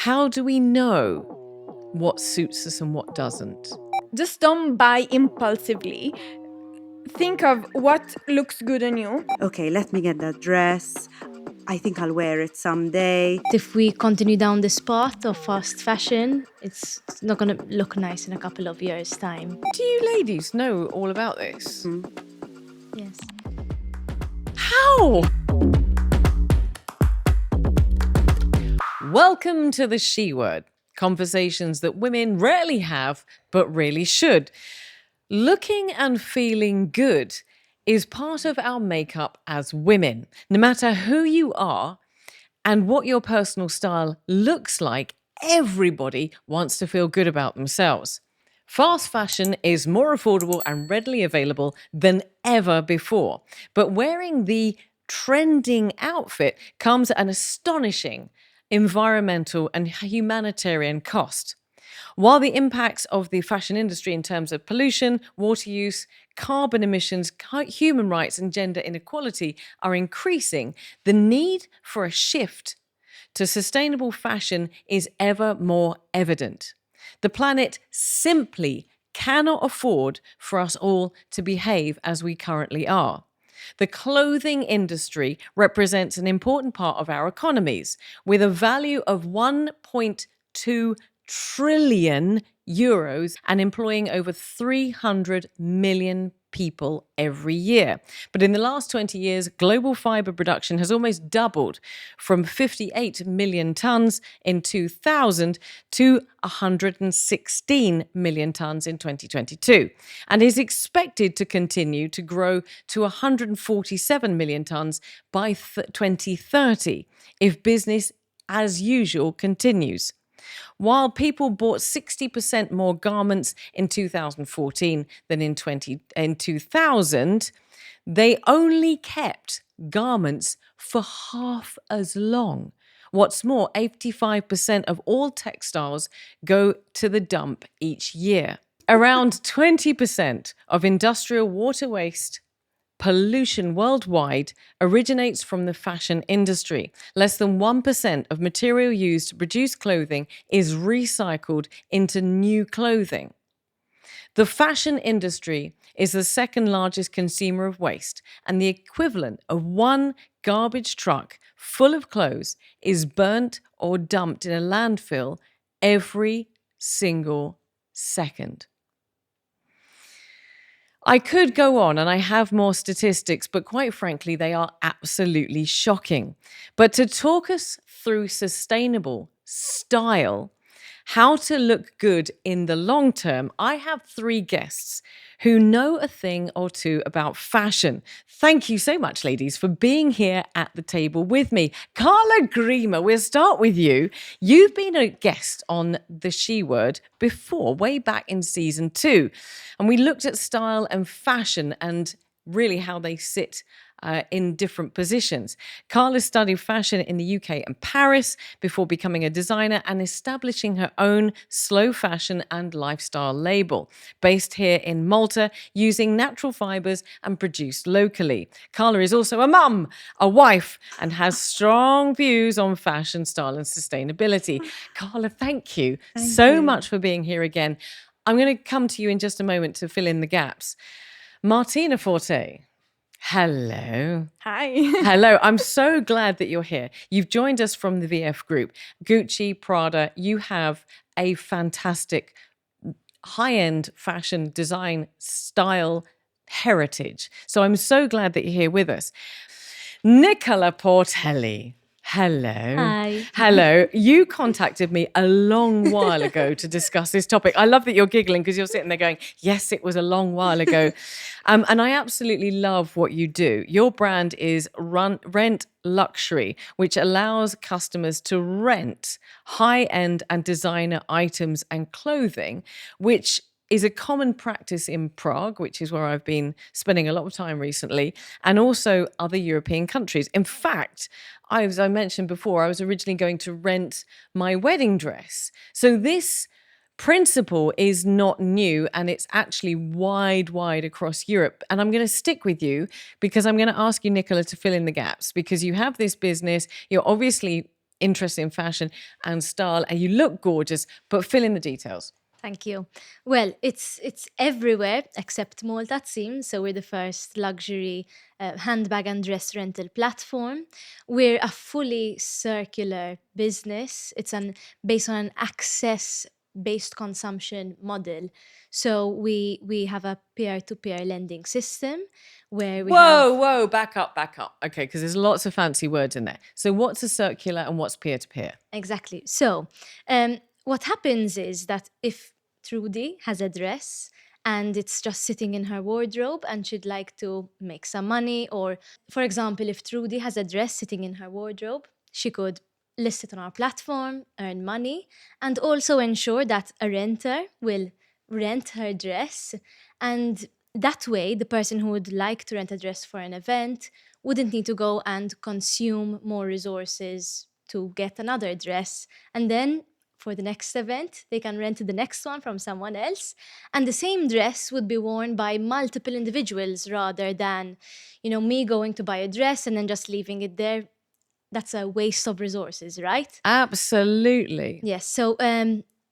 How do we know what suits us and what doesn't? Just don't buy impulsively. Think of what looks good on you. Okay, let me get that dress. I think I'll wear it someday. If we continue down this path of fast fashion, it's not going to look nice in a couple of years' time. Do you ladies know all about this? Yes. How? Welcome to the She Word, conversations that women rarely have, but really should. Looking and feeling good is part of our makeup as women. No matter who you are and what your personal style looks like, everybody wants to feel good about themselves. Fast fashion is more affordable and readily available than ever before. But wearing the trending outfit comes at an astonishing environmental and humanitarian cost. While the impacts of the fashion industry in terms of pollution, water use, carbon emissions, human rights, and gender inequality are increasing, the need for a shift to sustainable fashion is ever more evident. The planet simply cannot afford for us all to behave as we currently are. The clothing industry represents an important part of our economies, with a value of 1.2 trillion euros and employing over 300 million people every year. But in the last 20 years, global fiber production has almost doubled from 58 million tons in 2000 to 116 million tons in 2022, and is expected to continue to grow to 147 million tons by 2030 if business as usual continues. While people bought 60% more garments in 2014 than in 2000, they only kept garments for half as long. What's more, 85% of all textiles go to the dump each year. Around 20% of industrial water waste pollution worldwide originates from the fashion industry. Less than 1% of material used to produce clothing is recycled into new clothing. The fashion industry is the second largest consumer of waste, and the equivalent of one garbage truck full of clothes is burnt or dumped in a landfill every single second. I could go on, and I have more statistics, but quite frankly, they are absolutely shocking. But to talk us through sustainable style, how to look good in the long term, I have three guests who know a thing or two about fashion. Thank you so much, ladies, for being here at the table with me. Carla Grima, we'll start with you. You've been a guest on the She Word before, way back in season 2. And we looked at style and fashion and really how they sit in different positions. Carla studied fashion in the UK and Paris before becoming a designer and establishing her own slow fashion and lifestyle label, based here in Malta, using natural fibers and produced locally. Carla is also a mum, a wife, and has strong views on fashion, style, and sustainability. Carla, thank you so much for being here again. I'm going to come to you in just a moment to fill in the gaps. Martina Forte. Hello. Hi. Hello. I'm so glad that you're here. You've joined us from the VF Group. Gucci, Prada, you have a fantastic high-end fashion design style heritage. So I'm so glad that you're here with us. Nicola Portelli. Hello. Hi. Hello. You contacted me a long while ago to discuss this topic. I love that you're giggling because you're sitting there going, yes, it was a long while ago. And I absolutely love what you do. Your brand is Rent Luxury, which allows customers to rent high-end and designer items and clothing, which is a common practice in Prague, which is where I've been spending a lot of time recently, and also other European countries. In fact, as I mentioned before, I was originally going to rent my wedding dress. So this principle is not new, and it's actually wide across Europe. And I'm going to stick with you because I'm going to ask you, Nicola, to fill in the gaps, because you have this business. You're obviously interested in fashion and style, and you look gorgeous, but fill in the details. Thank you. Well, it's everywhere except Malta, it seems. So we're the first luxury handbag and dress rental platform. We're a fully circular business. It's based on an access-based consumption model. So we have a peer-to-peer lending system where we have... Whoa, back up. Okay, because there's lots of fancy words in there. So what's a circular and what's peer-to-peer? Exactly. So what happens is that if Trudy has a dress and it's just sitting in her wardrobe and she'd like to make some money, or for example, if Trudy has a dress sitting in her wardrobe, she could list it on our platform, earn money, and also ensure that a renter will rent her dress. And that way, the person who would like to rent a dress for an event wouldn't need to go and consume more resources to get another dress. And then for the next event, they can rent the next one from someone else. And the same dress would be worn by multiple individuals rather than, me going to buy a dress and then just leaving it there. That's a waste of resources, right? Absolutely. Yes. So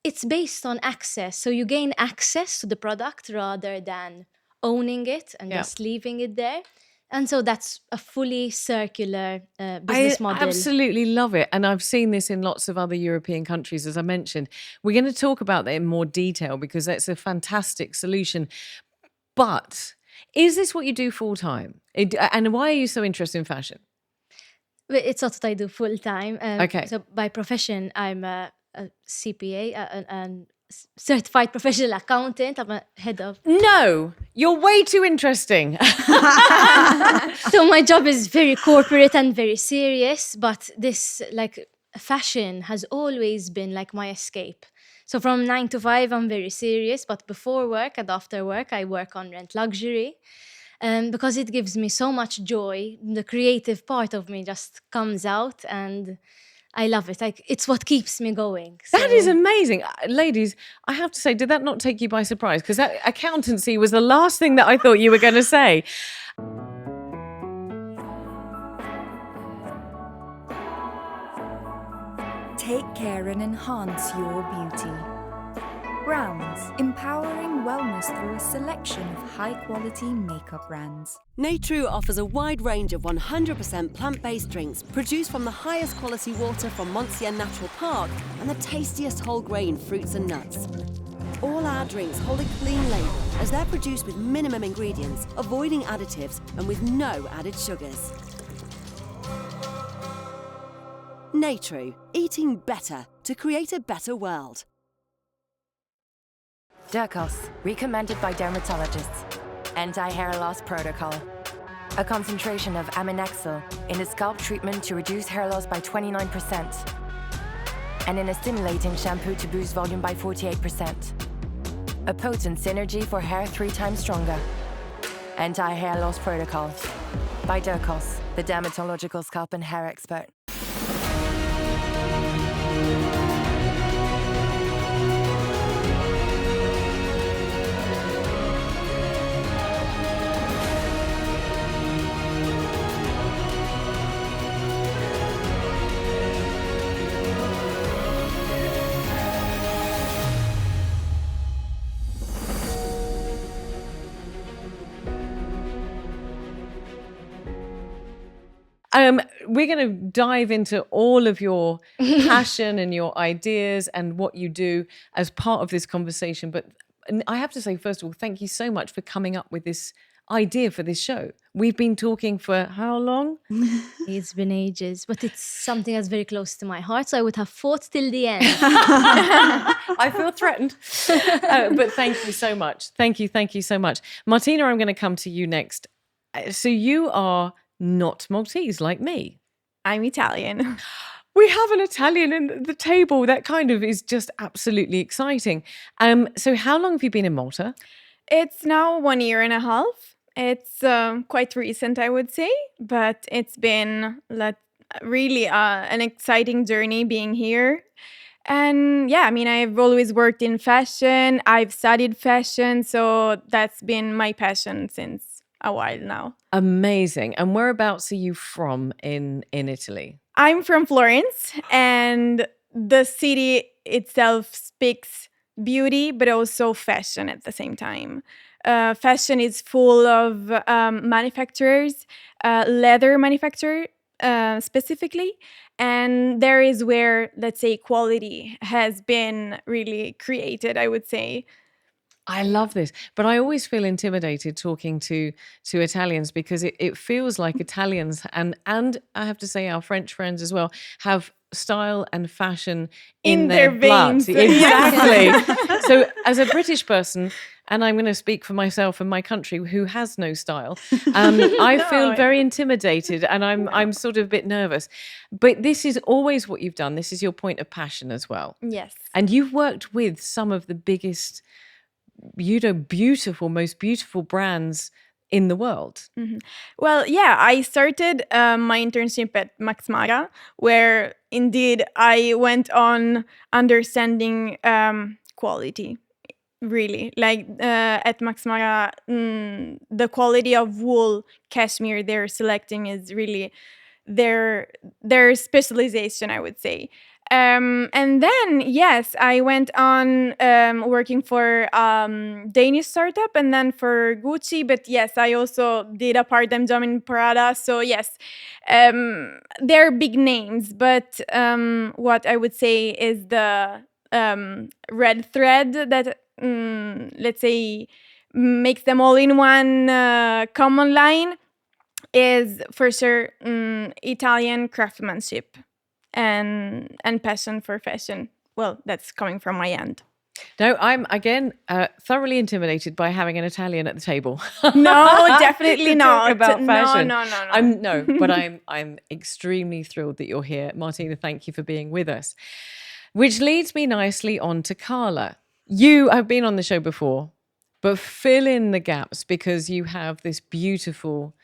it's based on access. So you gain access to the product rather than owning it and just leaving it there. And so that's a fully circular business model. I absolutely love it. And I've seen this in lots of other European countries, as I mentioned. We're going to talk about that in more detail because that's a fantastic solution. But is this what you do full time? And why are you so interested in fashion? It's not what I do full time. Okay. So by profession, I'm a CPA, a certified professional accountant. I'm a head of... No, you're way too interesting. So my job is very corporate and very serious, but this fashion has always been like my escape. So from 9 to 5, I'm very serious, but before work and after work, I work on Rent Luxury. Because it gives me so much joy. The creative part of me just comes out and I love it. It's what keeps me going. So. That is amazing. Ladies, I have to say, did that not take you by surprise? Because that accountancy was the last thing that I thought you were going to say. Take care and enhance your beauty. Brands, empowering wellness through a selection of high-quality makeup brands. Natru offers a wide range of 100% plant-based drinks produced from the highest quality water from Monsier Natural Park and the tastiest whole grain fruits and nuts. All our drinks hold a clean label as they're produced with minimum ingredients, avoiding additives and with no added sugars. Natru, eating better to create a better world. Dercos, recommended by dermatologists. Anti-hair loss protocol. A concentration of aminexil in a scalp treatment to reduce hair loss by 29%. And in a stimulating shampoo to boost volume by 48%. A potent synergy for hair 3 times stronger. Anti-hair loss protocol. By Dercos, the dermatological scalp and hair expert. We're going to dive into all of your passion and your ideas and what you do as part of this conversation. But I have to say, first of all, thank you so much for coming up with this idea for this show. We've been talking for how long? It's been ages, but it's something that's very close to my heart, so I would have fought till the end. I feel threatened. But thank you so much. Thank you so much. Martina, I'm going to come to you next. So you are not Maltese like me. I'm Italian. We have an Italian in the table. That kind of is just absolutely exciting. So how long have you been in Malta? It's now 1.5 years. It's quite recent, I would say, but it's been really an exciting journey being here. And yeah, I mean, I've always worked in fashion. I've studied fashion, so that's been my passion since a while now. Amazing. And whereabouts are you from in Italy? I'm from Florence, and the city itself speaks beauty, but also fashion at the same time. Fashion is full of manufacturers, leather manufacturer specifically, and there is where, let's say, quality has been really created, I would say. I love this, but I always feel intimidated talking to Italians because it feels like Italians and I have to say our French friends as well have style and fashion in their blood. veins. Exactly. So as a British person, and I'm going to speak for myself and my country who has no style, I feel very intimidated and I'm sort of a bit nervous. But this is always what you've done. This is your point of passion as well. Yes. And you've worked with some of the biggest, most beautiful brands in the world. Well, yeah, I started my internship at Max Mara, where indeed I went on understanding quality. Really, like at Max Mara, the quality of wool cashmere they're selecting is really their specialization, I would say. And then, yes, I went on working for Danish startup and then for Gucci. But yes, I also did a part-time job in Prada. So yes, they're big names. But what I would say is the red thread that, let's say, makes them all in one common line is for sure Italian craftsmanship and passion for fashion. Well, that's coming from my end. No, I'm again thoroughly intimidated by having an Italian at the table. No, definitely To not. talk about fashion. No. But I'm extremely thrilled that you're here, Martina. Thank you for being with us. Which leads me nicely on to Carla. You have been on the show before, but fill in the gaps because you have this beautiful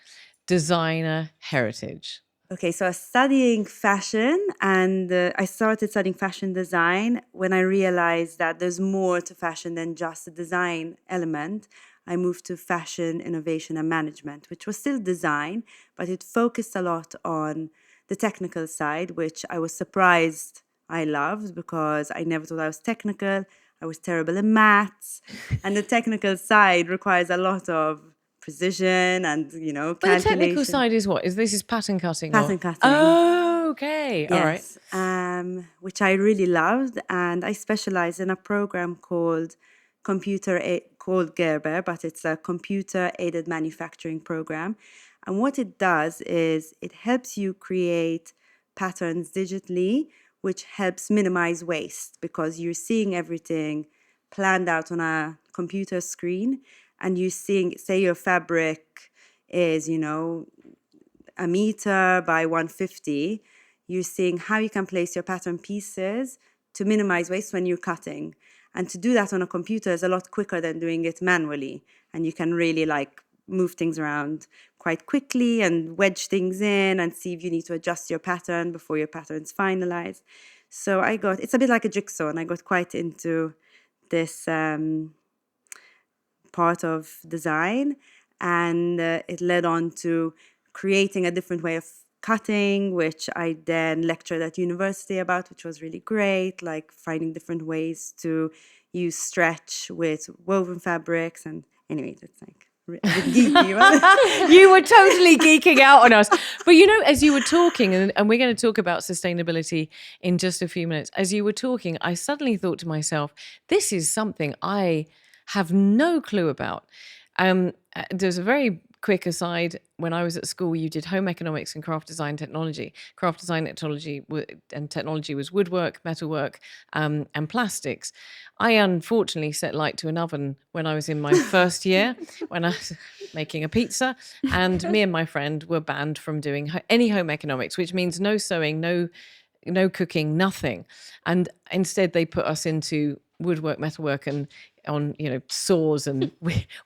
designer heritage. Okay, so I was studying fashion and I started studying fashion design when I realized that there's more to fashion than just the design element. I moved to fashion innovation and management, which was still design, but it focused a lot on the technical side, which I was surprised I loved because I never thought I was technical. I was terrible in maths, and the technical side requires a lot of precision and, But calculation. the technical side is what? This is pattern cutting? Pattern cutting. Oh, okay. All right. Yes, which I really loved, and I specialize in a program called called Gerber, but it's a computer-aided manufacturing program. And what it does is it helps you create patterns digitally, which helps minimize waste because you're seeing everything planned out on a computer screen, and you're seeing, say your fabric is, a meter by 150, you're seeing how you can place your pattern pieces to minimize waste when you're cutting. And to do that on a computer is a lot quicker than doing it manually. And you can really move things around quite quickly and wedge things in and see if you need to adjust your pattern before your pattern's finalized. So it's a bit like a jigsaw, and I got quite into this part of design, and it led on to creating a different way of cutting, which I then lectured at university about, which was really great, like finding different ways to use stretch with woven fabrics. And anyway, that's a bit geeky. You were totally geeking out on us. But as you were talking, and we're going to talk about sustainability in just a few minutes, as you were talking, I suddenly thought to myself, this is something I have no clue about. There's a very quick aside. When I was at school, you did home economics and craft design technology. Craft design and technology was woodwork, metalwork, and plastics. I unfortunately set light to an oven when I was in my first year, when I was making a pizza, and me and my friend were banned from doing any home economics, which means no sewing, no cooking, nothing. And instead they put us into woodwork, metalwork, and on saws and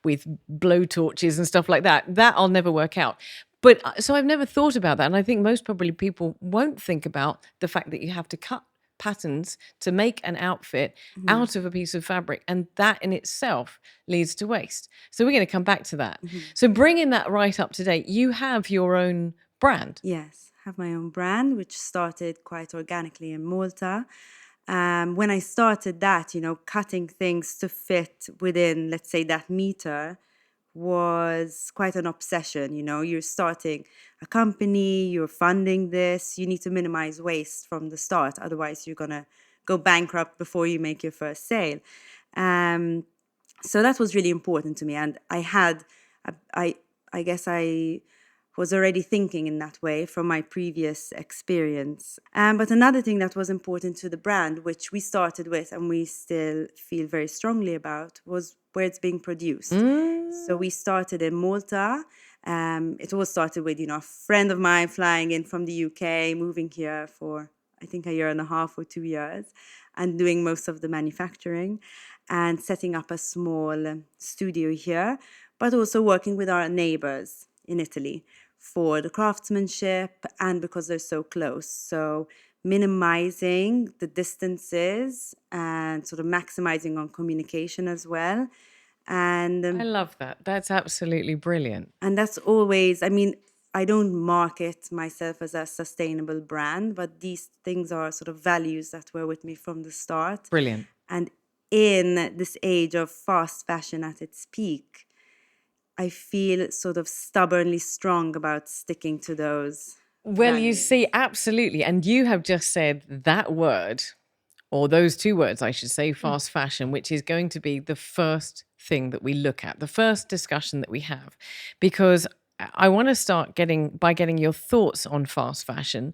with blow torches and stuff like that. That'll never work out. But so I've never thought about that, and I think most probably people won't think about the fact that you have to cut patterns to make an outfit out of a piece of fabric, and that in itself leads to waste. So we're going to come back to that. So bringing that right up to date, you have your own brand. Yes, have my own brand, which started quite organically in Malta. When I started that, cutting things to fit within, let's say, that meter was quite an obsession. You're starting a company, you're funding this, you need to minimize waste from the start. Otherwise, you're going to go bankrupt before you make your first sale. So that was really important to me. And I guess I was already thinking in that way from my previous experience. But another thing that was important to the brand, which we started with and we still feel very strongly about, was where it's being produced. So we started in Malta. It all started with, a friend of mine flying in from the UK, moving here for, I think, a year and a half or 2 years, and doing most of the manufacturing and setting up a small studio here, but also working with our neighbors in Italy for the craftsmanship and because they're so close. So minimizing the distances and sort of maximizing on communication as well. And I love that. That's absolutely brilliant. and that's always, I don't market myself as a sustainable brand, but these things are sort of values that were with me from the start. Brilliant. And in this age of fast fashion at its peak, I feel sort of stubbornly strong about sticking to those. Well, you values. see, absolutely. And you have just said that word, or those two words, I should say, fast fashion, which is going to be the first thing that we look at, the first discussion that we have, because I want to start by getting your thoughts on fast fashion.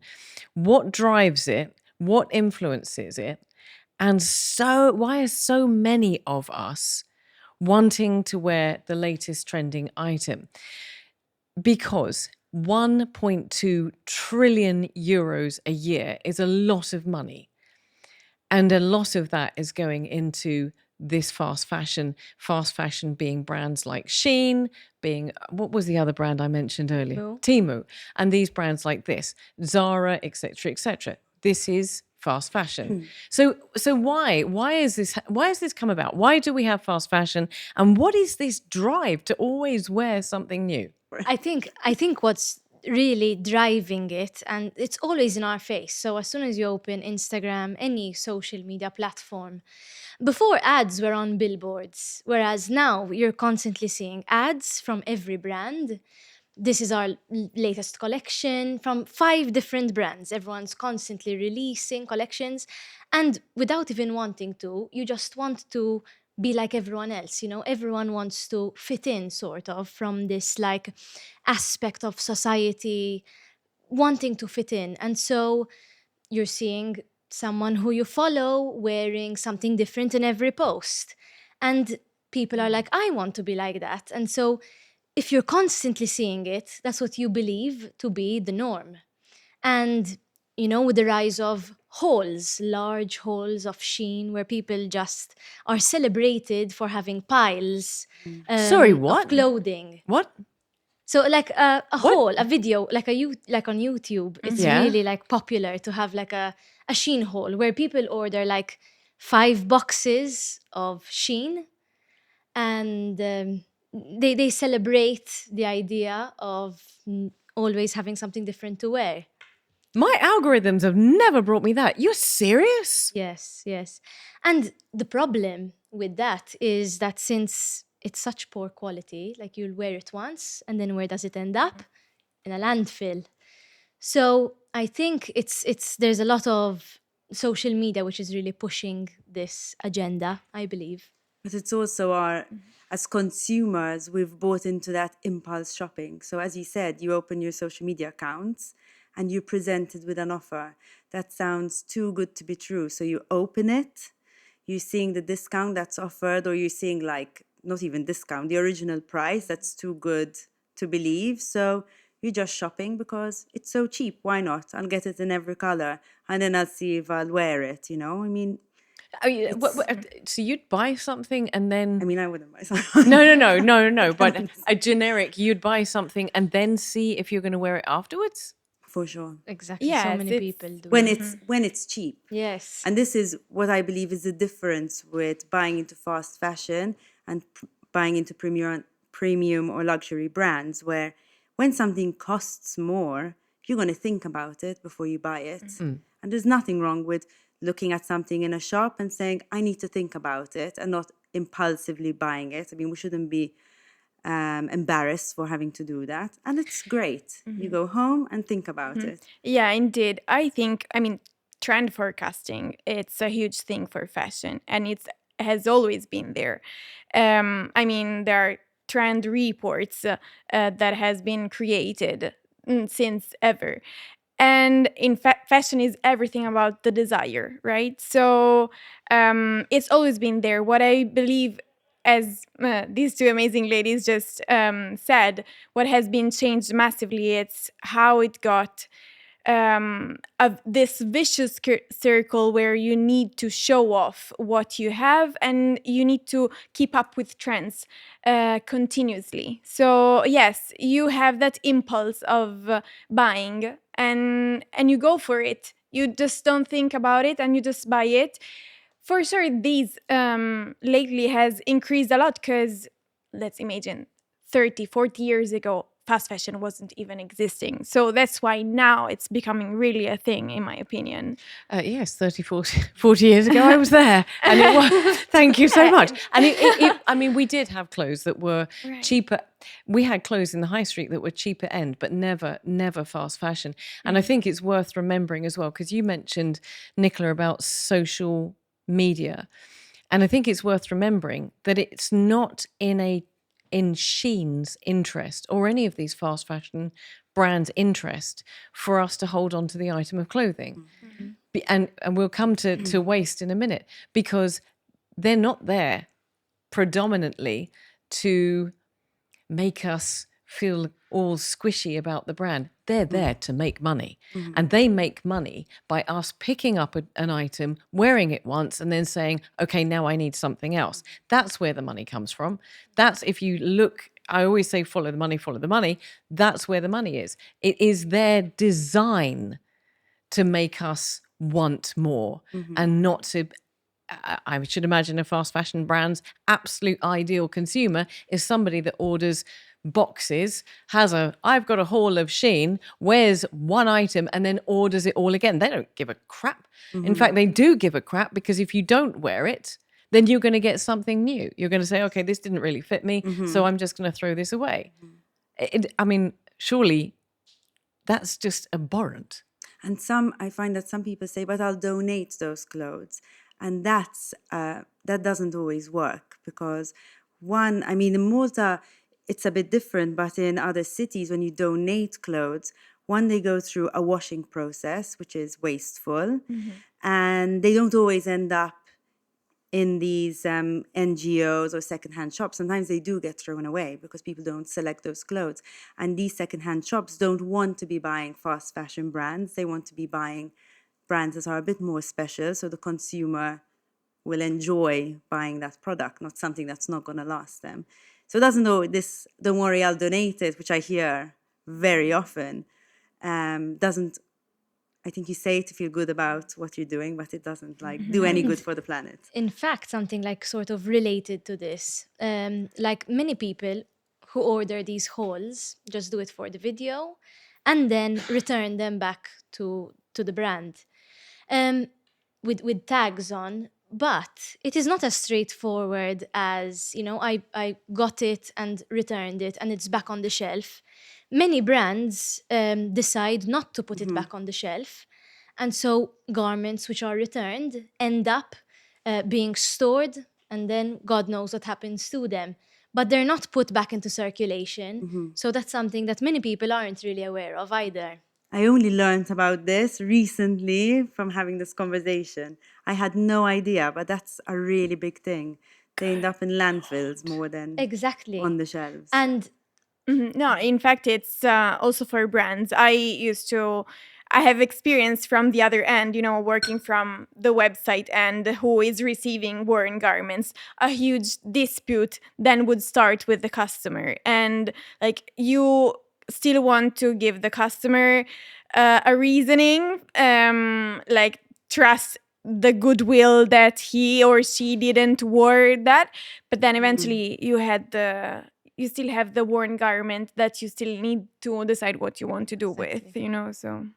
What drives it? What influences it? And so why are so many of us wanting to wear the latest trending item? Because 1.2 trillion euros a year is a lot of money. And a lot of that is going into this fast fashion being brands like Shein, being, what was the other brand I mentioned earlier? Temu. And these brands like this, Zara, etc., etc. This is fast fashion. So why has this come about? Why do we have fast fashion? And what is this drive to always wear something new? I think what's really driving it, and it's always in our face. So as soon as you open Instagram, any social media platform, before ads were on billboards, whereas now you're constantly seeing ads from every brand. This is our latest collection from 5 different brands. Everyone's constantly releasing collections. And without even wanting to, you just want to be like everyone else. Everyone wants to fit in, sort of, from this like aspect of society, wanting to fit in. And so you're seeing someone who you follow wearing something different in every post. And people are like, I want to be like that. And so if you're constantly seeing it, that's what you believe to be the norm. And, with the rise of hauls, large hauls of Shein, where people just are celebrated for having piles Sorry, of what? clothing. What? So like a haul, a video, like like on YouTube, it's Yeah. really like popular to have like a Shein haul where people order like 5 boxes of Shein, and they celebrate the idea of always having something different to wear. My algorithms have never brought me that. You're serious? Yes, yes. And the problem with that is that since it's such poor quality, like you'll wear it once and then where does it end up? In a landfill. So I think there's a lot of social media which is really pushing this agenda, I believe. But it's also as consumers, we've bought into that impulse shopping. So as you said, you open your social media accounts and you're presented with an offer that sounds too good to be true. So you open it, you're seeing the discount that's offered, or you're seeing like, not even discount, the original price that's too good to believe. So you're just shopping because it's so cheap. Why not? I'll get it in every color and then I'll see if I'll wear it, So you'd buy something and then... I wouldn't buy something. No. But a generic, you'd buy something and then see if you're going to wear it afterwards? For sure. Exactly. Yes, so many it's- people do. When it's cheap. Yes. And this is what I believe is the difference with buying into fast fashion and buying into premium or luxury brands, where when something costs more, you're going to think about it before you buy it. And there's nothing wrong with looking at something in a shop and saying, I need to think about it, and not impulsively buying it. I mean, we shouldn't be embarrassed for having to do that. And it's great. You go home and think about it. Yeah, indeed. I think, I mean, trend forecasting, it's a huge thing for fashion, and it has always been there. I mean, there are trend reports that has been created since ever. And in fashion is everything about the desire, right? So it's always been there. What I believe, as these two amazing ladies just said, what has been changed massively, it's how it got of this vicious circle where you need to show off what you have, and you need to keep up with trends continuously. So yes, you have that impulse of buying, and you go for it. You just don't think about it, and you just buy it. For sure, these lately has increased a lot, because let's imagine 30, 40 years ago, fast fashion wasn't even existing. So that's why now it's becoming really a thing, in my opinion. Yes, 30, 40 years ago I was there. And it was, thank you so much. And I mean, we did have clothes that were cheaper. We had clothes in the high street that were cheaper end, but never fast fashion. And I think it's worth remembering as well, because you mentioned, Nicola, about social media. And I think it's worth remembering that it's not in Shein's interest, or any of these fast fashion brands' interest, for us to hold on to the item of clothing. And we'll come to waste in a minute, because they're not there predominantly to make us feel all squishy about the brand. They're there to make money. And they make money by us picking up an item, wearing it once, and then saying, okay, now I need something else. That's where the money comes from. That's, if you look, I always say, follow the money, follow the money. That's where the money is. It is their design to make us want more, and not to... I should imagine a fast fashion brand's absolute ideal consumer is somebody that orders boxes, I've got a haul of Shein, wears one item, and then orders it all again. They don't give a crap. In fact, they do give a crap, because if you don't wear it, then you're going to get something new. You're going to say, okay, this didn't really fit me, so I'm just going to throw this away. I mean, surely that's just abhorrent. And I find that some people say, but I'll donate those clothes. And that doesn't always work, because in Malta, it's a bit different, but in other cities, when you donate clothes, they go through a washing process, which is wasteful, and they don't always end up in these NGOs or secondhand shops. Sometimes they do get thrown away because people don't select those clothes. And these secondhand shops don't want to be buying fast fashion brands. They want to be buying brands that are a bit more special, so the consumer will enjoy buying that product, not something that's not going to last them. So it doesn't know this, don't worry, I'll donate it, which I hear very often, doesn't, I think you say it to feel good about what you're doing, but it doesn't do any good for the planet. In fact, something like sort of related to this, like many people who order these hauls just do it for the video and then return them back to the brand with tags on. But it is not as straightforward as, I got it and returned it and it's back on the shelf. Many brands decide not to put it back on the shelf. And so garments which are returned end up being stored, and then God knows what happens to them. But they're not put back into circulation. So that's something that many people aren't really aware of either. I only learned about this recently from having this conversation. I had no idea, but that's a really big thing. They end up in landfills more than on the shelves. And no, in fact, it's also for brands. I have experience from the other end, working from the website and who is receiving worn garments. A huge dispute then would start with the customer. And you still want to give the customer a reasoning, trust the goodwill that he or she didn't wear that. But then eventually you had you still have the worn garment that you still need to decide what you want to do with, Exactly. you know, so.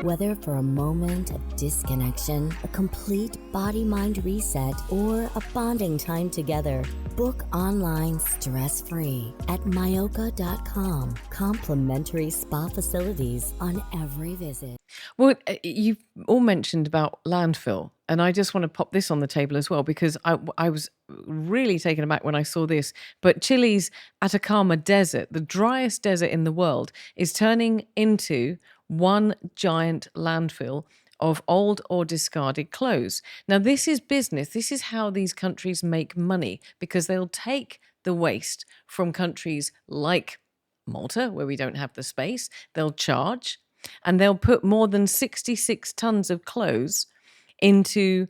Whether for a moment of disconnection, a complete body-mind reset, or a bonding time together, book online stress-free at myoka.com. Complimentary spa facilities on every visit. Well, you all mentioned about landfill, and I just want to pop this on the table as well, because I was really taken aback when I saw this. But Chile's Atacama Desert, the driest desert in the world, is turning into one giant landfill of old or discarded clothes. Now, this is business. This is how these countries make money, because they'll take the waste from countries like Malta, where we don't have the space. They'll charge, and they'll put more than 66 tons of clothes into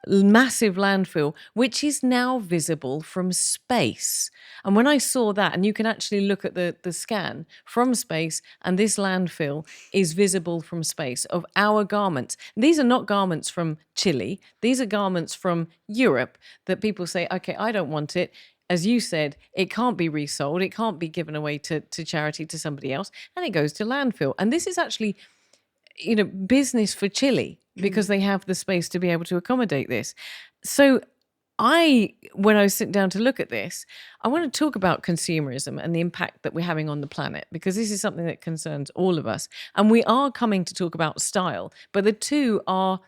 massive landfill, which is now visible from space. And when I saw that, and you can actually look at the scan from space, and this landfill is visible from space of our garments. These are not garments from Chile. These are garments from Europe that people say, okay, I don't want it. As you said, it can't be resold. It can't be given away to charity, to somebody else, and it goes to landfill. And this is actually, business for Chile, because they have the space to be able to accommodate this. So when I was sitting down to look at this, I want to talk about consumerism and the impact that we're having on the planet, because this is something that concerns all of us. And we are coming to talk about style, but the two are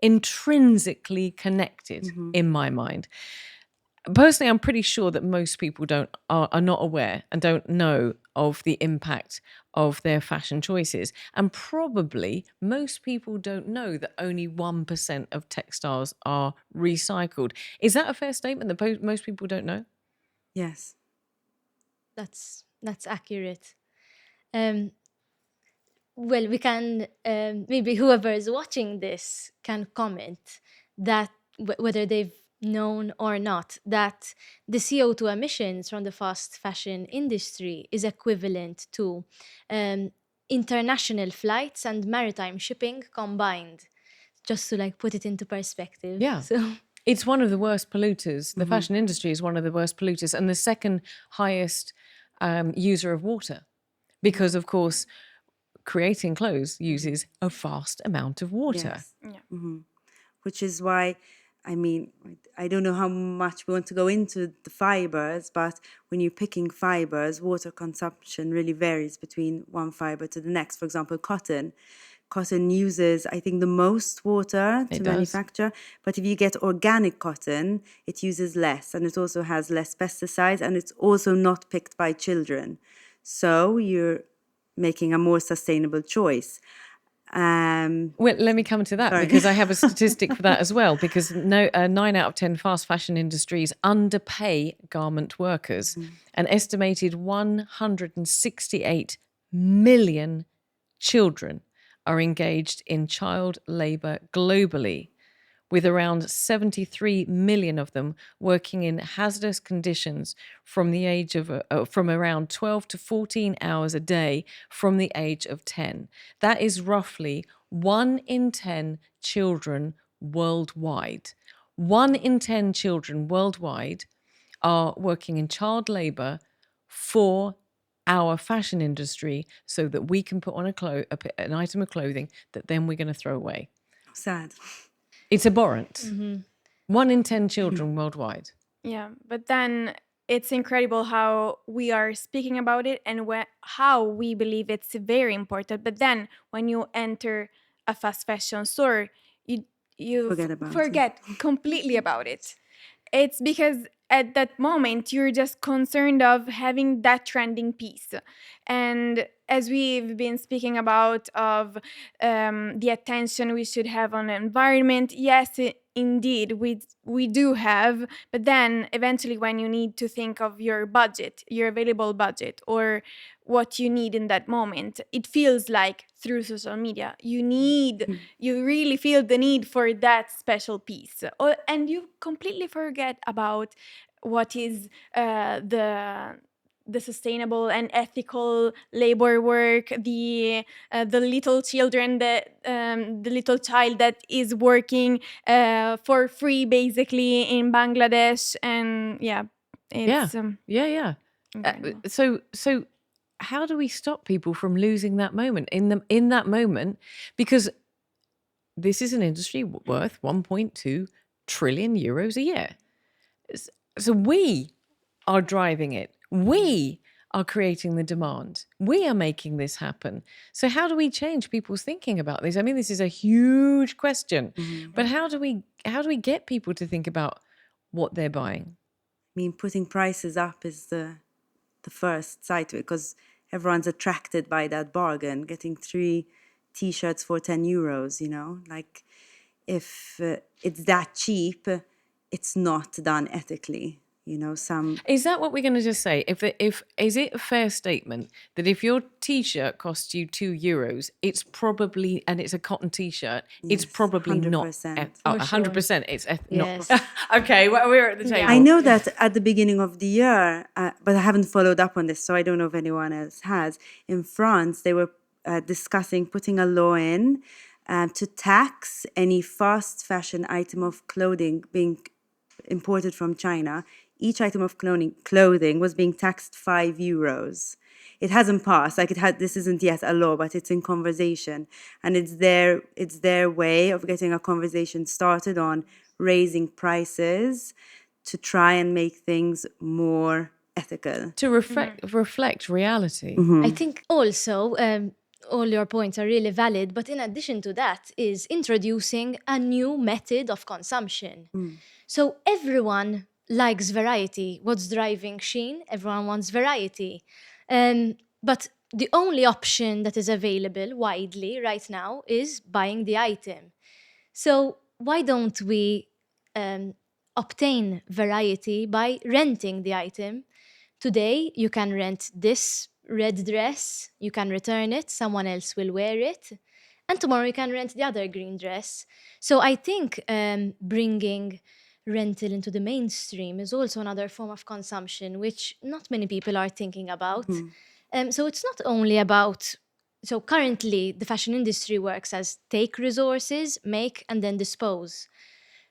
intrinsically connected in my mind. Personally, I'm pretty sure that most people are not aware and don't know of the impact of their fashion choices. And probably most people don't know that only 1% of textiles are recycled. Is that a fair statement, that most people don't know? Yes. That's accurate. Well, we can maybe whoever is watching this can comment that whether they've known or not, that the CO2 emissions from the fast fashion industry is equivalent to international flights and maritime shipping combined, just to like put it into perspective. Yeah. So It's one of the worst polluters. The fashion industry is one of the worst polluters, and the second highest user of water, because of course creating clothes uses a vast amount of water. Yes. Yeah. Which is why, I mean, I don't know how much we want to go into the fibers, but when you're picking fibers, water consumption really varies between one fiber to the next. For example, cotton. Cotton uses, I think, the most water to It does. manufacture. But if you get organic cotton, it uses less, and it also has less pesticides, and it's also not picked by children. So you're making a more sustainable choice. Well, let me come to that, Sorry. because I have a statistic for that as well, because 9 out of 10 fast fashion industries underpay garment workers. An estimated 168 million children are engaged in child labour globally, with around 73 million of them working in hazardous conditions from the age of from around 12 to 14 hours a day from the age of 10. That is roughly 1 in 10 children worldwide. 1 in 10 children worldwide are working in child labour for our fashion industry, so that we can put on an item of clothing that then we're going to throw away. Sad. It's abhorrent. 1 in 10 children worldwide. Yeah, but then it's incredible how we are speaking about it and how we believe it's very important. But then when you enter a fast fashion store, you Forget about completely about it. It's because at that moment you're just concerned of having that trending piece, And as we've been speaking about of the attention we should have on the environment, yes, indeed, we do have. But then eventually when you need to think of your budget, your available budget, or what you need in that moment, it feels like through social media, you really feel the need for that special piece. And you completely forget about what is the sustainable and ethical labor work, the little children the little child that is working for free basically in Bangladesh. And yeah, it's Yeah. incredible. So how do we stop people from losing that moment in that moment? Because this is an industry worth 1.2 trillion euros a year. So we are driving it. We are creating the demand. We are making this happen. So how do we change people's thinking about this? I mean, this is a huge question, but how do we get people to think about what they're buying? I mean, putting prices up is the first side to it, because everyone's attracted by that bargain, getting 3 t-shirts for 10 euros, like if it's that cheap, it's not done ethically, some. Is that what we're going to just say? If is it a fair statement that if your t-shirt costs you 2 euros, it's probably, and it's a cotton t-shirt, it's Yes, probably 100%. not 100%. It's Yes. not okay. Well, we're at the table. I know that at the beginning of the year, but I haven't followed up on this, so I don't know if anyone else has. In France, they were discussing putting a law in to tax any fast fashion item of clothing being imported from China. Each item of clothing was being taxed 5 euros. It hasn't passed. This isn't yet a law, but it's in conversation, and it's their way of getting a conversation started on raising prices to try and make things more ethical. To reflect reality. I think also all your points are really valid, but in addition to that is introducing a new method of consumption. So everyone likes variety. What's driving Shein? Everyone wants variety. But the only option that is available widely right now is buying the item. So why don't we obtain variety by renting the item? Today, you can rent this red dress, you can return it, someone else will wear it, and tomorrow you can rent the other green dress. So I think bringing rental into the mainstream is also another form of consumption, which not many people are thinking about. So it's not only about, so currently the fashion industry works as take resources, make, and then dispose.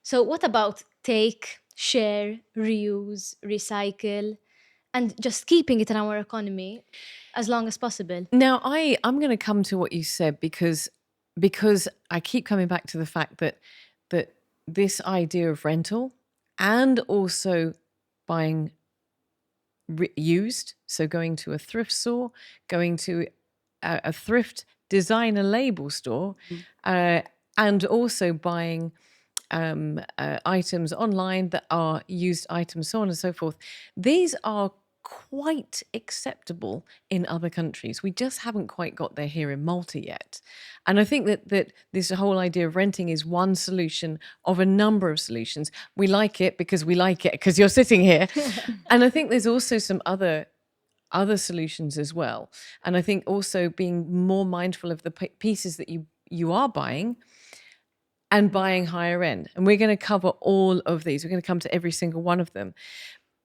So what about take, share, reuse, recycle, and just keeping it in our economy as long as possible? Now, I'm going to come to what you said because I keep coming back to the fact that this idea of rental and also buying used, so going to a thrift store, going to a thrift designer label store, and also buying items online that are used items, so on and so forth. These are quite acceptable in other countries. We just haven't quite got there here in Malta yet. And I think that this whole idea of renting is one solution of a number of solutions. We like it because you're sitting here. And I think there's also some other solutions as well. And I think also being more mindful of the pieces that you are buying and buying higher end. And we're going to cover all of these. We're going to come to every single one of them.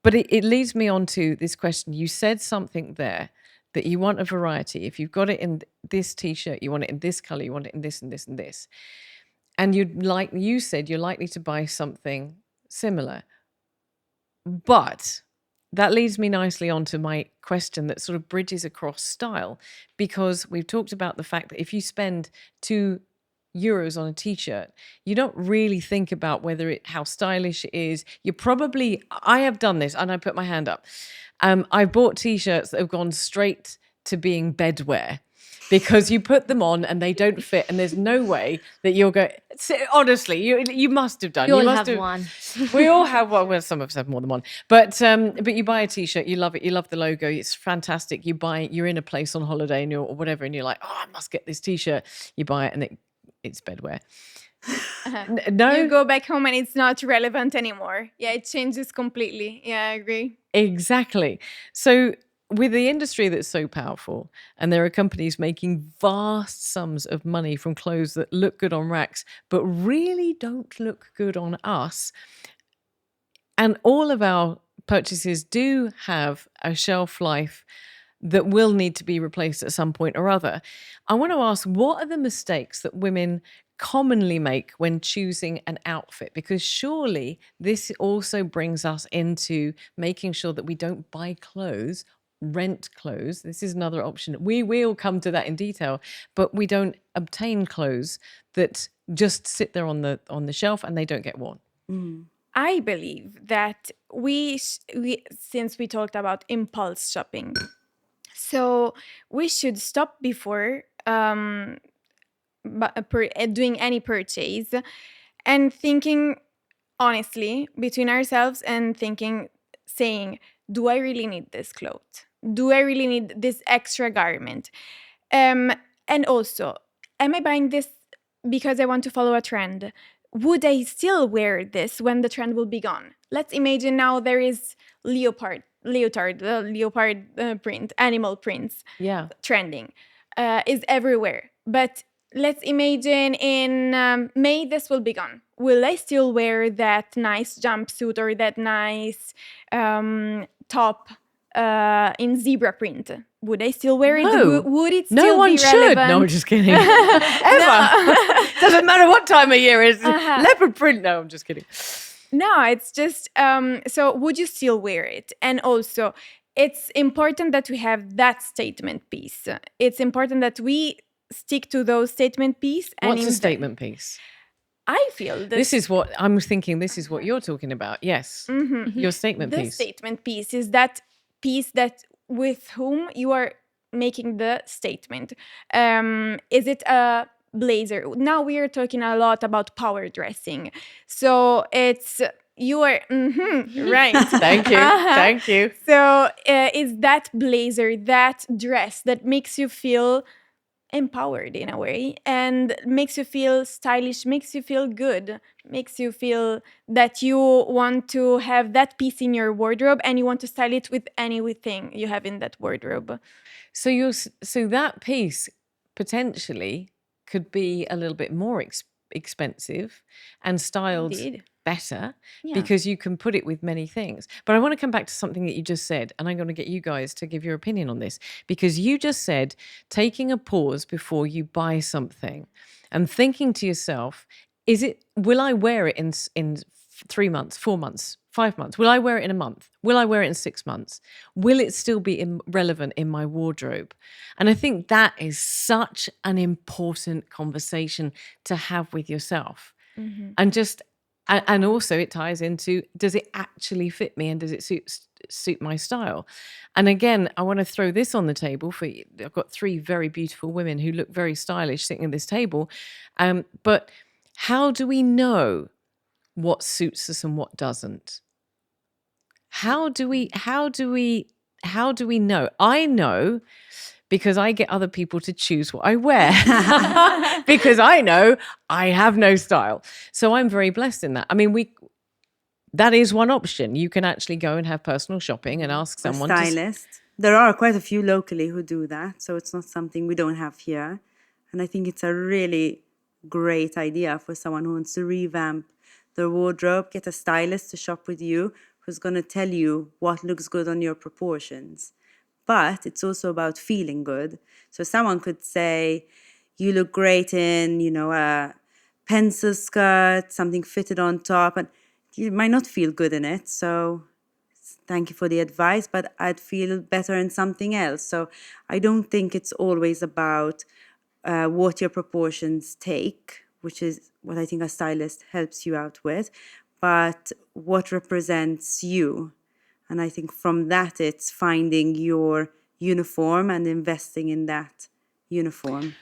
But it leads me on to this question. You said something there that you want a variety. If you've got it in this t-shirt, you want it in this color, you want it in this and this and this. And you said you're likely to buy something similar. But that leads me nicely on to my question that sort of bridges across style, because we've talked about the fact that if you spend €2 on a t-shirt, you don't really think about how stylish it is. I have done this, and I put my hand up. I bought t-shirts that have gone straight to being bedwear. because you put them on and they don't fit, and there's no way that you'll go. Honestly, you must have done. You all must have one. We all have one. Well, some of us have more than one. But you buy a T-shirt, you love it, you love the logo, it's fantastic. You're in a place on holiday and or whatever, and you're like, oh, I must get this T-shirt. You buy it, and it's bedwear. No, You go back home and it's not relevant anymore. Yeah, it changes completely. Yeah, I agree. exactly. So with the industry that's so powerful, and there are companies making vast sums of money from clothes that look good on racks, but really don't look good on us. And all of our purchases do have a shelf life that will need to be replaced at some point or other. I want to ask, what are the mistakes that women commonly make when choosing an outfit? Because surely this also brings us into making sure that we don't buy clothes, rent clothes. This is another option. We will come to that in detail, but we don't obtain clothes that just sit there on the shelf and they don't get worn. I believe that since we talked about impulse shopping, so we should stop before doing any purchase and thinking honestly between ourselves and saying, do I really need this cloth? Do I really need this extra garment? And also, am I buying this because I want to follow a trend? Would I still wear this when the trend will be gone? Let's imagine now there is leopard print, animal prints trending, is everywhere. But let's imagine in May this will be gone. Will I still wear that nice jumpsuit or that nice top in zebra print? Would I still wear it? No. Would it No still one be should. relevant? No, I'm just kidding. Ever. Doesn't matter what time of year it is. Leopard print. No, I'm just kidding. No, it's just, so would you still wear it? And also, it's important that we have that statement piece. It's important that we stick to those statement piece. What's a statement piece? I feel this is what I'm thinking. This is what you're talking about. Yes. Your statement the piece. Statement piece is that piece that with whom you are making the statement. Is it a blazer? Now we are talking a lot about power dressing. So it's you are right. Thank you. Thank you. So it's that blazer, that dress that makes you feel empowered in a way and makes you feel stylish, makes you feel good, makes you feel that you want to have that piece in your wardrobe and you want to style it with anything you have in that wardrobe. So that piece potentially could be a little bit more expensive and styled better because you can put it with many things. But I want to come back to something that you just said, and I'm going to get you guys to give your opinion on this, because you just said taking a pause before you buy something and thinking to yourself, will I wear it in 3 months, 4 months, 5 months? Will I wear it in a month? Will I wear it in 6 months? Will it still be relevant in my wardrobe? And I think that is such an important conversation to have with yourself. And also it ties into, does it actually fit me and does it suit my style? And again, I want to throw this on the table for you. I've got 3 very beautiful women who look very stylish sitting at this table. But how do we know what suits us and what doesn't? How do we know? I know because I get other people to choose what I wear because I know I have no style. So I'm very blessed in that. I mean, that is one option. You can actually go and have personal shopping and ask someone. A stylist. There are quite a few locally who do that. So it's not something we don't have here. And I think it's a really great idea for someone who wants to revamp their wardrobe, get a stylist to shop with you who's going to tell you what looks good on your proportions. But it's also about feeling good. So someone could say, you look great in, a pencil skirt, something fitted on top, and you might not feel good in it. So thank you for the advice, but I'd feel better in something else. So I don't think it's always about what your proportions take, which is what I think a stylist helps you out with, but what represents you. And I think from that, it's finding your uniform and investing in that uniform?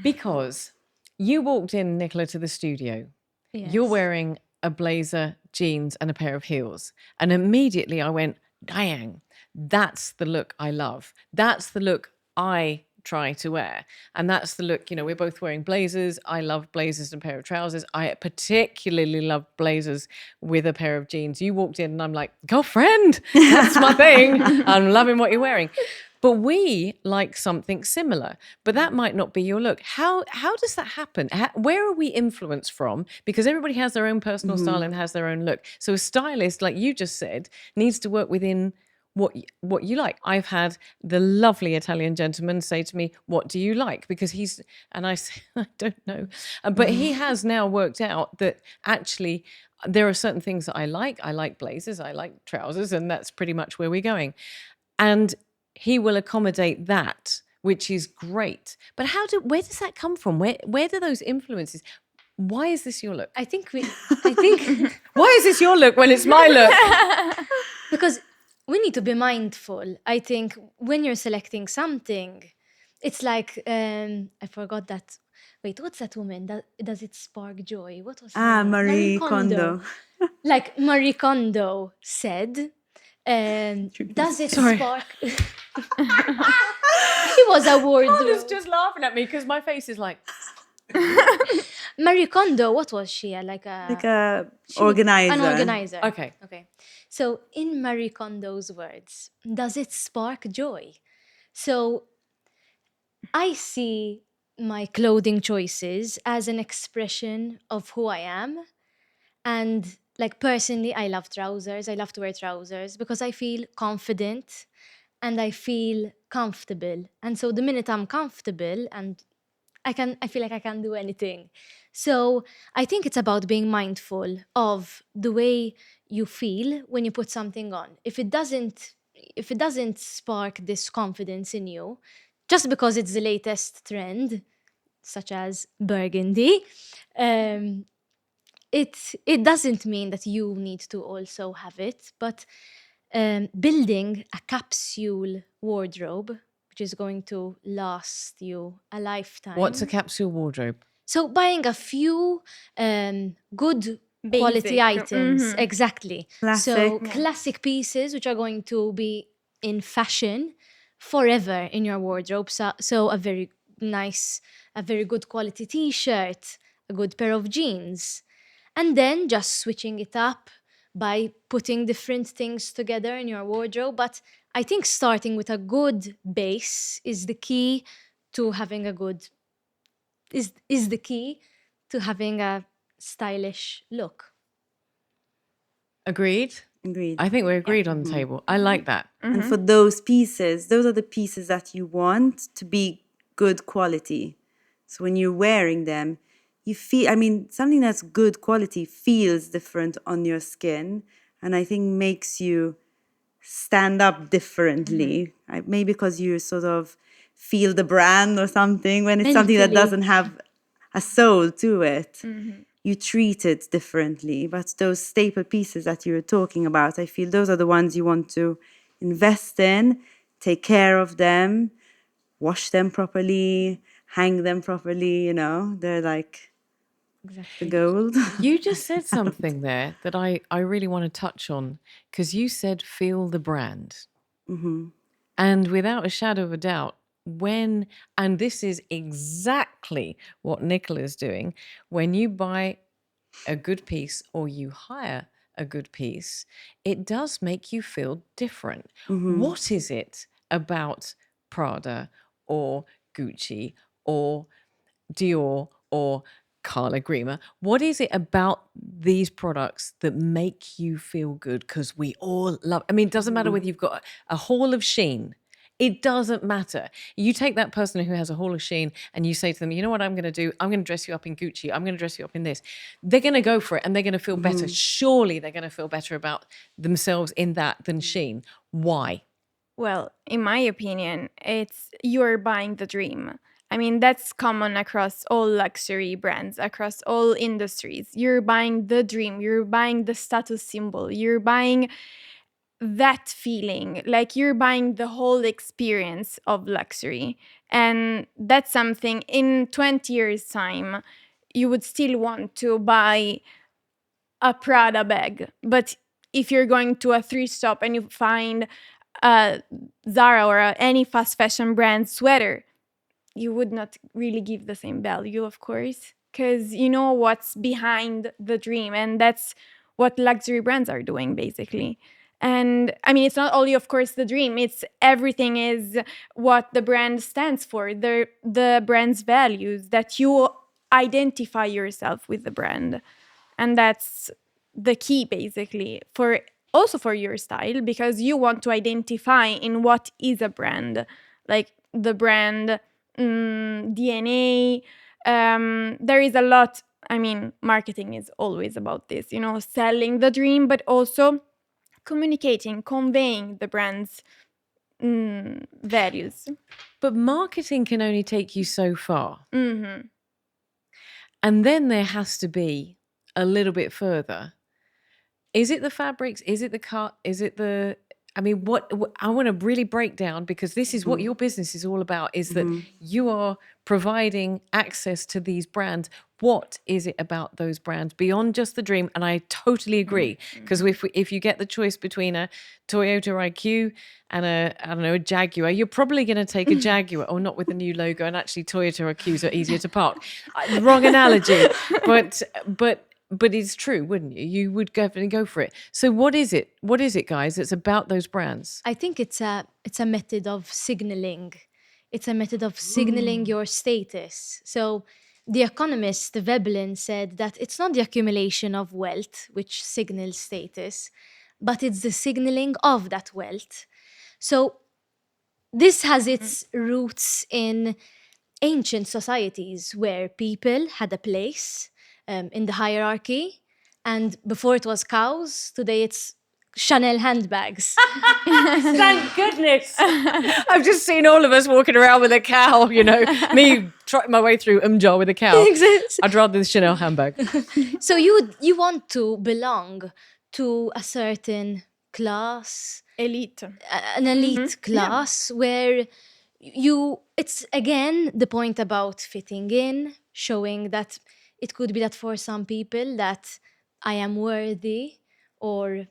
Because you walked in, Nicola, to the studio. You're Yes. wearing a blazer, jeans, and a pair of heels. And immediately I went, dang, that's the look I love. That's the look I try to wear. And that's the look, we're both wearing blazers. I love blazers and a pair of trousers. I particularly love blazers with a pair of jeans. You walked in and I'm like, girlfriend, that's my thing. I'm loving what you're wearing. But we like something similar, but that might not be your look. How does that happen? Where are we influenced from? Because everybody has their own personal style and has their own look. So a stylist, like you just said, needs to work within what you like. I've had the lovely Italian gentleman say to me, "What do you like?" Because and I say, I don't know, but he has now worked out that actually there are certain things that I like. I like blazers, I like trousers, and that's pretty much where we're going. And he will accommodate that, which is great. But where does that come from? Where do those influences? Why is this your look? I think Why is this your look when it's my look? because we need to be mindful. I think when you're selecting something, it's like I forgot that. Wait, what's that woman? Does it spark joy? What was her name? Marie Kondo. Like Marie Kondo said, does it spark? She was a wardrobe. Connor's just laughing at me because my face is like. Marie Kondo, what was she? Like a organizer. An organizer. Okay. So in Marie Kondo's words, does it spark joy? So I see my clothing choices as an expression of who I am. And like personally, I love trousers. I love to wear trousers because I feel confident and I feel comfortable. And so the minute I'm comfortable and I feel like I can do anything. So I think it's about being mindful of the way you feel when you put something on. If it doesn't spark this confidence in you, just because it's the latest trend, such as burgundy, it doesn't mean that you need to also have it. But building a capsule wardrobe, which is going to last you a lifetime. What's a capsule wardrobe? So buying a few good quality items, exactly. So classic pieces which are going to be in fashion forever in your wardrobe. So a very good quality t-shirt, a good pair of jeans, and then just switching it up by putting different things together in your wardrobe. But I think starting with a good base is the key to having is the key to having a stylish look. Agreed? Agreed. I think we're agreed on the table. I like that. And for those pieces, those are the pieces that you want to be good quality. So when you're wearing them, you feel, something that's good quality feels different on your skin, and I think makes you stand up differently. Maybe because you sort of feel the brand or something. When it's something that doesn't have a soul to it, you treat it differently. But those staple pieces that you're talking about, I feel those are the ones you want to invest in, take care of them, wash them properly, hang them properly, they're like the gold. You just said something there that I really want to touch on, because you said feel the brand. And without a shadow of a doubt, and this is exactly what Nicola's doing, when you buy a good piece or you hire a good piece, it does make you feel different. What is it about Prada or Gucci or Dior or Carla Grima? What is it about these products that make you feel good? Because we all love, it doesn't matter whether you've got a haul of Shein. It doesn't matter. You take that person who has a haul of Shein and you say to them, you know what I'm going to do? I'm going to dress you up in Gucci. I'm going to dress you up in this. They're going to go for it and they're going to feel better. Surely they're going to feel better about themselves in that than Shein. Why? Well, in my opinion, it's you're buying the dream. That's common across all luxury brands, across all industries. You're buying the dream. You're buying the status symbol. You're buying that feeling, like you're buying the whole experience of luxury. And that's something in 20 years' time, you would still want to buy a Prada bag. But if you're going to a thrift shop and you find a Zara or any fast fashion brand sweater, you would not really give the same value, of course, because you know what's behind the dream. And that's what luxury brands are doing, basically. And I mean, it's not only, of course, the dream, it's everything is what the brand stands for, the brand's values, that you identify yourself with the brand. And that's the key, basically, for also for your style, because you want to identify in what is a brand, like the brand DNA. There is a lot. I mean, marketing is always about this, selling the dream, but also communicating, conveying the brand's values. But marketing can only take you so far. Mm-hmm. And then there has to be a little bit further. Is it the fabrics? Is it the cut? Is it the... I mean, what I want to really break down, because this is what your business is all about, is that you are providing access to these brands. What is it about those brands beyond just the dream? And I totally agree, because if you get the choice between a Toyota IQ and a Jaguar, you're probably going to take a Jaguar, or not with the new logo. And actually, Toyota IQs are easier to park. Wrong analogy, but it's true, wouldn't you? You would definitely go for it. So what is it? What is it, guys? It's about those brands. I think it's a method of signaling. It's a method of signaling your status. So the economist Veblen said that it's not the accumulation of wealth which signals status, but it's the signaling of that wealth. So this has its roots in ancient societies where people had a place in the hierarchy. And before it was cows, today it's Chanel handbags. Thank goodness. I've just seen all of us walking around with a cow, me trotting my way through Umjar with a cow. I'd rather the Chanel handbag. So you want to belong to a certain class, Elite. an elite class where it's again the point about fitting in, showing that it could be that for some people that I am worthy, or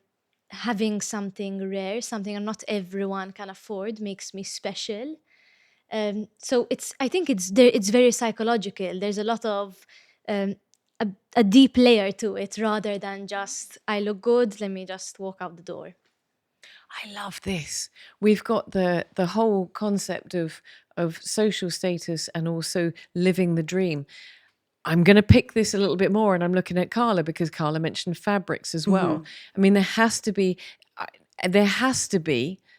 having something rare, something not everyone can afford, makes me special. So I think it's very psychological. There's a lot of a deep layer to it, rather than just I look good, let me just walk out the door. I love this. We've got the whole concept of social status and also living the dream. I'm going to pick this a little bit more, and I'm looking at Carla, because Carla mentioned fabrics as well. I mean, there has to be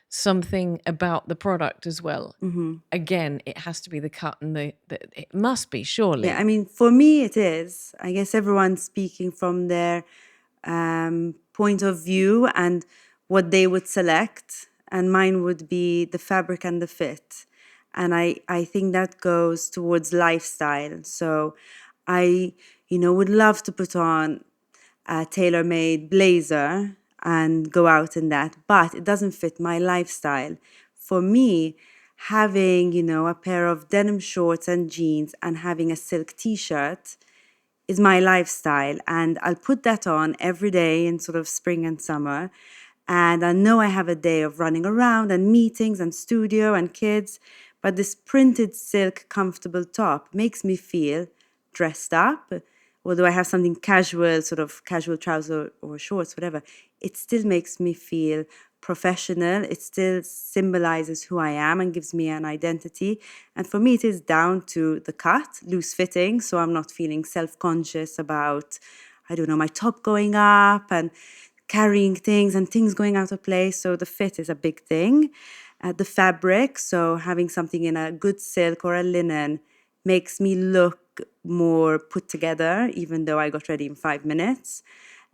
something about the product as well. Again, it has to be the cut and it must be, surely. Yeah, I mean, for me, it is. I guess everyone's speaking from their point of view and what they would select. And mine would be the fabric and the fit. And I think that goes towards lifestyle. So I, would love to put on a tailor-made blazer and go out in that, but it doesn't fit my lifestyle. For me, having, a pair of denim shorts and jeans and having a silk t-shirt is my lifestyle. And I'll put that on every day in sort of spring and summer. And I know I have a day of running around and meetings and studio and kids, but this printed silk comfortable top makes me feel dressed up. Although I have something casual, sort of casual trousers or shorts, whatever, it still makes me feel professional. It still symbolizes who I am and gives me an identity. And for me, it is down to the cut, loose fitting, so I'm not feeling self-conscious about, my top going up and carrying things and things going out of place. So the fit is a big thing. The fabric, so having something in a good silk or a linen makes me look more put together, even though I got ready in 5 minutes.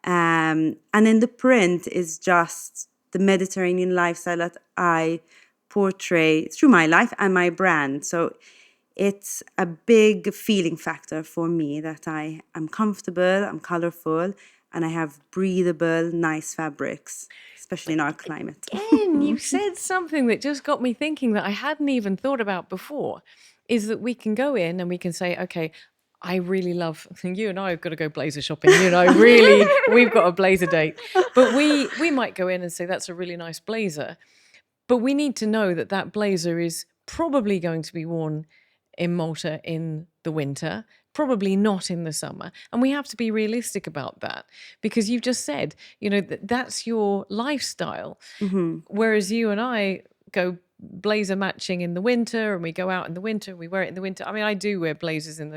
And then the print is just the Mediterranean lifestyle that I portray through my life and my brand. So it's a big feeling factor for me that I am comfortable, I'm colorful, and I have breathable, nice fabrics, especially in our climate. Again, you said something that just got me thinking that I hadn't even thought about before, is that we can go in and we can say, okay, I really love, you and I have got to go blazer shopping. You and I really, we've got a blazer date. But we might go in and say, that's a really nice blazer. But we need to know that that blazer is probably going to be worn in Malta in the winter, probably not in the summer. And we have to be realistic about that, because you've just said, you know, that's your lifestyle. Whereas you and I go blazer matching in the winter, and we go out in the winter, we wear it in the winter. I mean, I do wear blazers in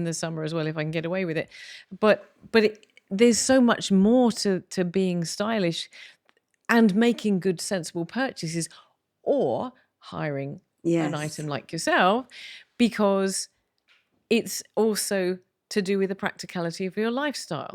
the summer as well if I can get away with it. But there's so much more to being stylish and making good, sensible purchases, or hiring an item like yourself, because it's also to do with the practicality of your lifestyle.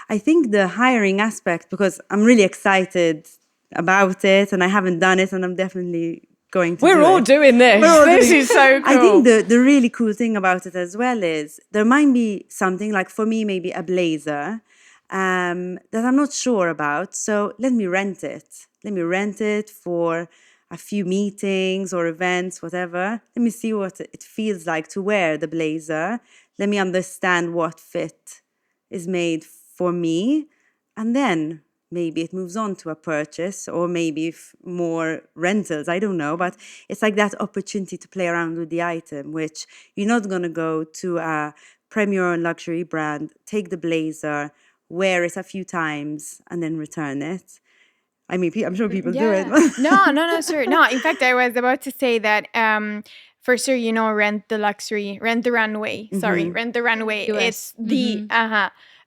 I think the hiring aspect, because I'm really excited about it and I haven't done it, and I'm definitely going to do it. We're all doing this. This is so cool. I think the really cool thing about it as well is there might be something, like for me, maybe a blazer that I'm not sure about. So let me rent it. Let me rent it for a few meetings or events, whatever. Let me see what it feels like to wear the blazer. Let me understand what fit is made for me. And then maybe it moves on to a purchase, or maybe more rentals. I don't know. But it's like that opportunity to play around with the item, which you're not going to go to a premier luxury brand, take the blazer, wear it a few times, and then return it. I mean, I'm sure people do it. No, sure. No, in fact, I was about to say that for sure, you know, rent the runway. Rent the runway. US. It's the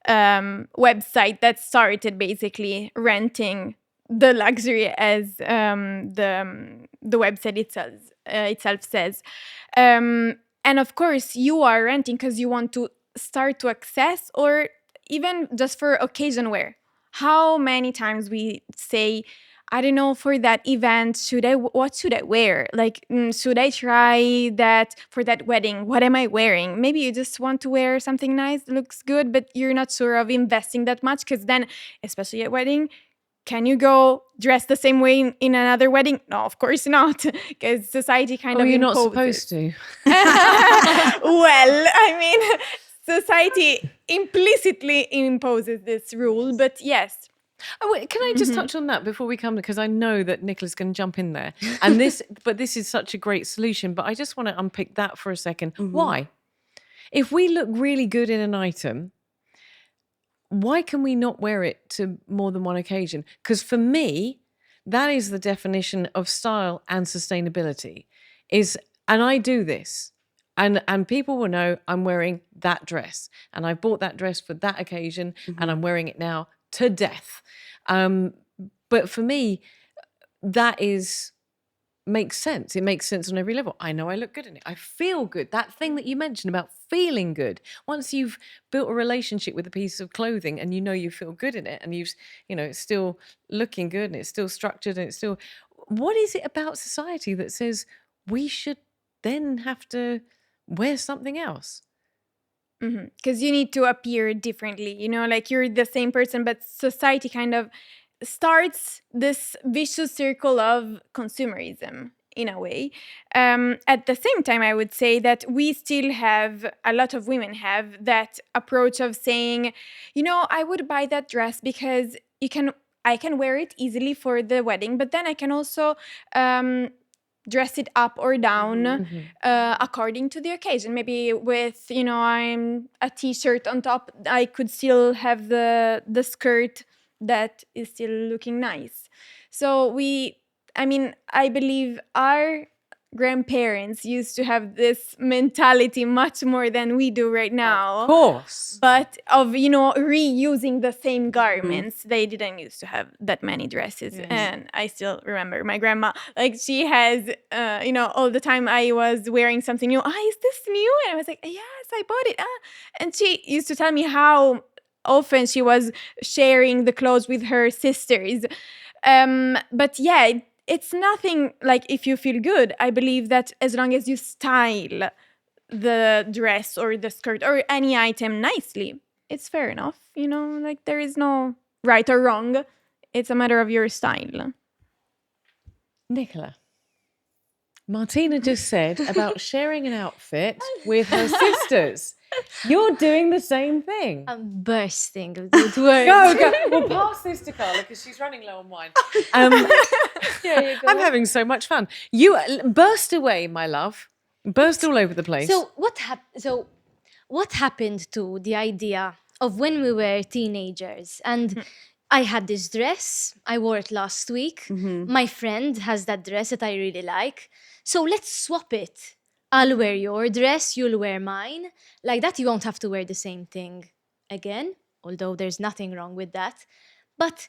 website that started basically renting the luxury, as the website itself says. And of course, you are renting because you want to start to access, or even just for occasion wear. How many times we say, I don't know, for that event, what should I wear? Like, should I try that for that wedding? What am I wearing? Maybe you just want to wear something nice, looks good, but you're not sure of investing that much, because then, especially at wedding, can you go dress the same way in another wedding? No, of course not, because society kind of you're imposes. not supposed to. Well, I mean, society implicitly imposes this rule, but yes. Oh, wait, can I just touch on that before we come? Because I know that Nicola's going to jump in there. And this is such a great solution. But I just want to unpick that for a second. Why? If we look really good in an item, why can we not wear it to more than one occasion? Because for me, that is the definition of style and sustainability. And I do this. And people will know I'm wearing that dress. And I bought that dress for that occasion, and I'm wearing it now to death. But for me, that makes sense. It makes sense on every level. I know I look good in it. I feel good. That thing that you mentioned about feeling good. Once you've built a relationship with a piece of clothing and you know you feel good in it, and it's still looking good and it's still structured and it's still, what is it about society that says we should then have to wear something else? Because you need to appear differently, like you're the same person, but society kind of starts this vicious circle of consumerism in a way. At the same time, I would say that we still have, a lot of women have that approach of saying, I would buy that dress because I can wear it easily for the wedding, but then I can also dress it up or down according to the occasion. Maybe with, I'm a t-shirt on top, I could still have the skirt that is still looking nice. So I believe our grandparents used to have this mentality much more than we do right now. Of course. But of, reusing the same garments. They didn't used to have that many dresses. Yes. And I still remember my grandma, like she has, all the time I was wearing something new. Is this new? And I was like, yes, I bought it. And she used to tell me how often she was sharing the clothes with her sisters. But yeah, it's nothing like if you feel good. I believe that as long as you style the dress or the skirt or any item nicely, it's fair enough, like there is no right or wrong. It's a matter of your style. Nicola, Martina just said about sharing an outfit with her sisters. You're doing the same thing. I'm bursting with words. Go. We'll pass this to Carla because she's running low on wine. There you go. I'm having so much fun. You burst away, my love. Burst all over the place. So what happened to the idea of when we were teenagers? And I had this dress. I wore it last week. My friend has that dress that I really like. So let's swap it. I'll wear your dress, you'll wear mine. Like that, you won't have to wear the same thing again, although there's nothing wrong with that. But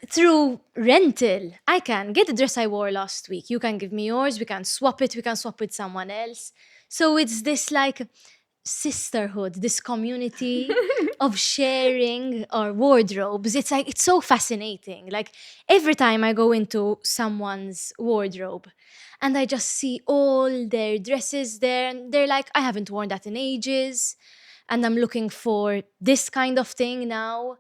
through rental, I can get the dress I wore last week. You can give me yours. We can swap it. We can swap with someone else. So it's this like sisterhood, this community of sharing our wardrobes. It's like, it's so fascinating. Like every time I go into someone's wardrobe and I just see all their dresses there, and they're like, I haven't worn that in ages. And I'm looking for this kind of thing now.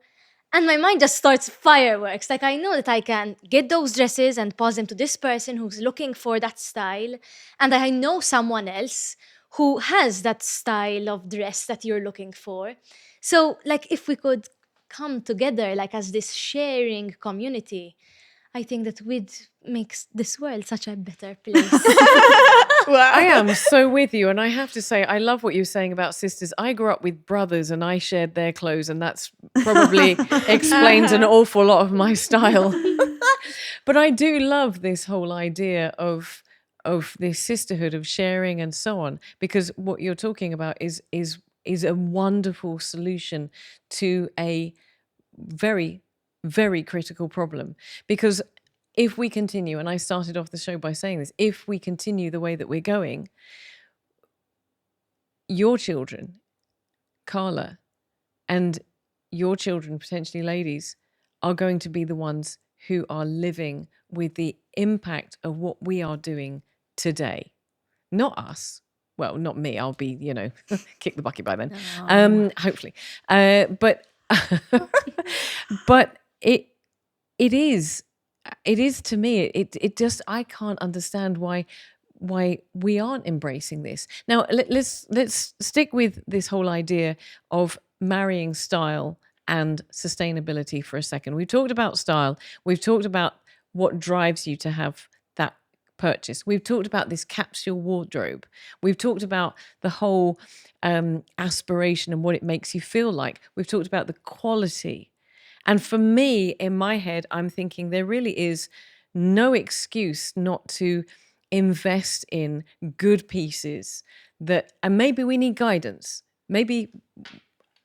And my mind just starts fireworks. Like I know that I can get those dresses and pass them to this person who's looking for that style. And I know someone else who has that style of dress that you're looking for. So like if we could come together like as this sharing community, I think that we'd make this world such a better place. I am so with you. And I have to say, I love what you're saying about sisters. I grew up with brothers and I shared their clothes, and that's probably explains an awful lot of my style. But I do love this whole idea of this sisterhood, of sharing and so on, because what you're talking about is a wonderful solution to a very, very critical problem. Because if we continue, and I started off the show by saying this, if we continue the way that we're going, your children, Carla, and your children, potentially ladies, are going to be the ones who are living with the impact of what we are doing today. Not us. Well, not me. I'll be, kick the bucket by then. Hopefully. But but it is to me, it just, I can't understand why we aren't embracing this. Now let's stick with this whole idea of marrying style and sustainability for a second. We've talked about style. We've talked about what drives you to have that purchase. We've talked about this capsule wardrobe. We've talked about the whole aspiration and what it makes you feel like. We've talked about the quality. And for me, in my head, I'm thinking there really is no excuse not to invest in good pieces and maybe we need guidance. Maybe,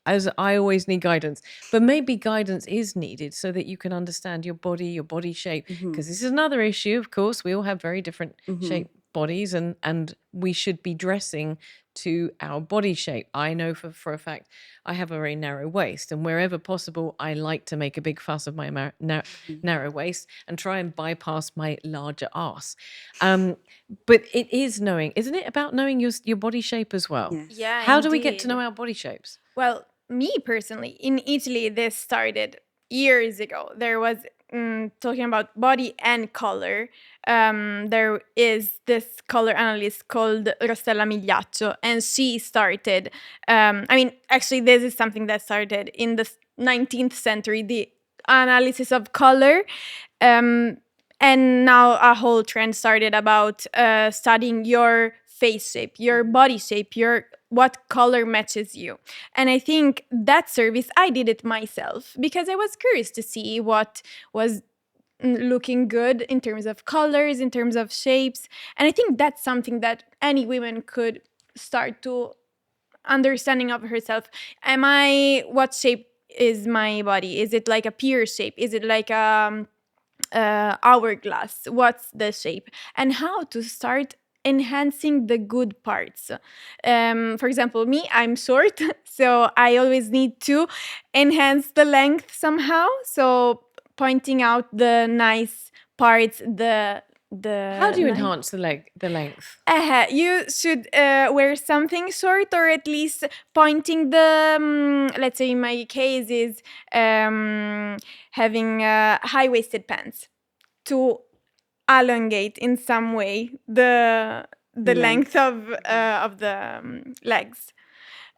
as I always need guidance, but maybe guidance is needed so that you can understand your body shape. Because this is another issue, of course. We all have very different shaped bodies, and we should be dressing to our body shape. I know for a fact I have a very narrow waist, and wherever possible I like to make a big fuss of my narrow waist and try and bypass my larger arse. But it is isn't it about knowing your body shape as well? Yes. Yeah. How do we get to indeed. know our body shapes? Well, me personally, in Italy, this started years ago. There was talking about body and color. There is this color analyst called Rossella Migliaccio, and she started. Actually, this is something that started in the 19th century, the analysis of color. And now a whole trend started about studying your face shape, your body shape, what color matches you. And I think that service, I did it myself because I was curious to see what was looking good in terms of colors, in terms of shapes. And I think that's something that any woman could start to understanding of herself. What shape is my body? Is it like a pear shape? Is it like a hourglass? What's the shape? And how to start enhancing the good parts. For example, me, I'm short, so I always need to enhance the length somehow. So pointing out the nice parts, the the How do you length. enhance the length? You should wear something short, or at least pointing the, let's say in my case is having high-waisted pants to elongate in some way the length of the legs.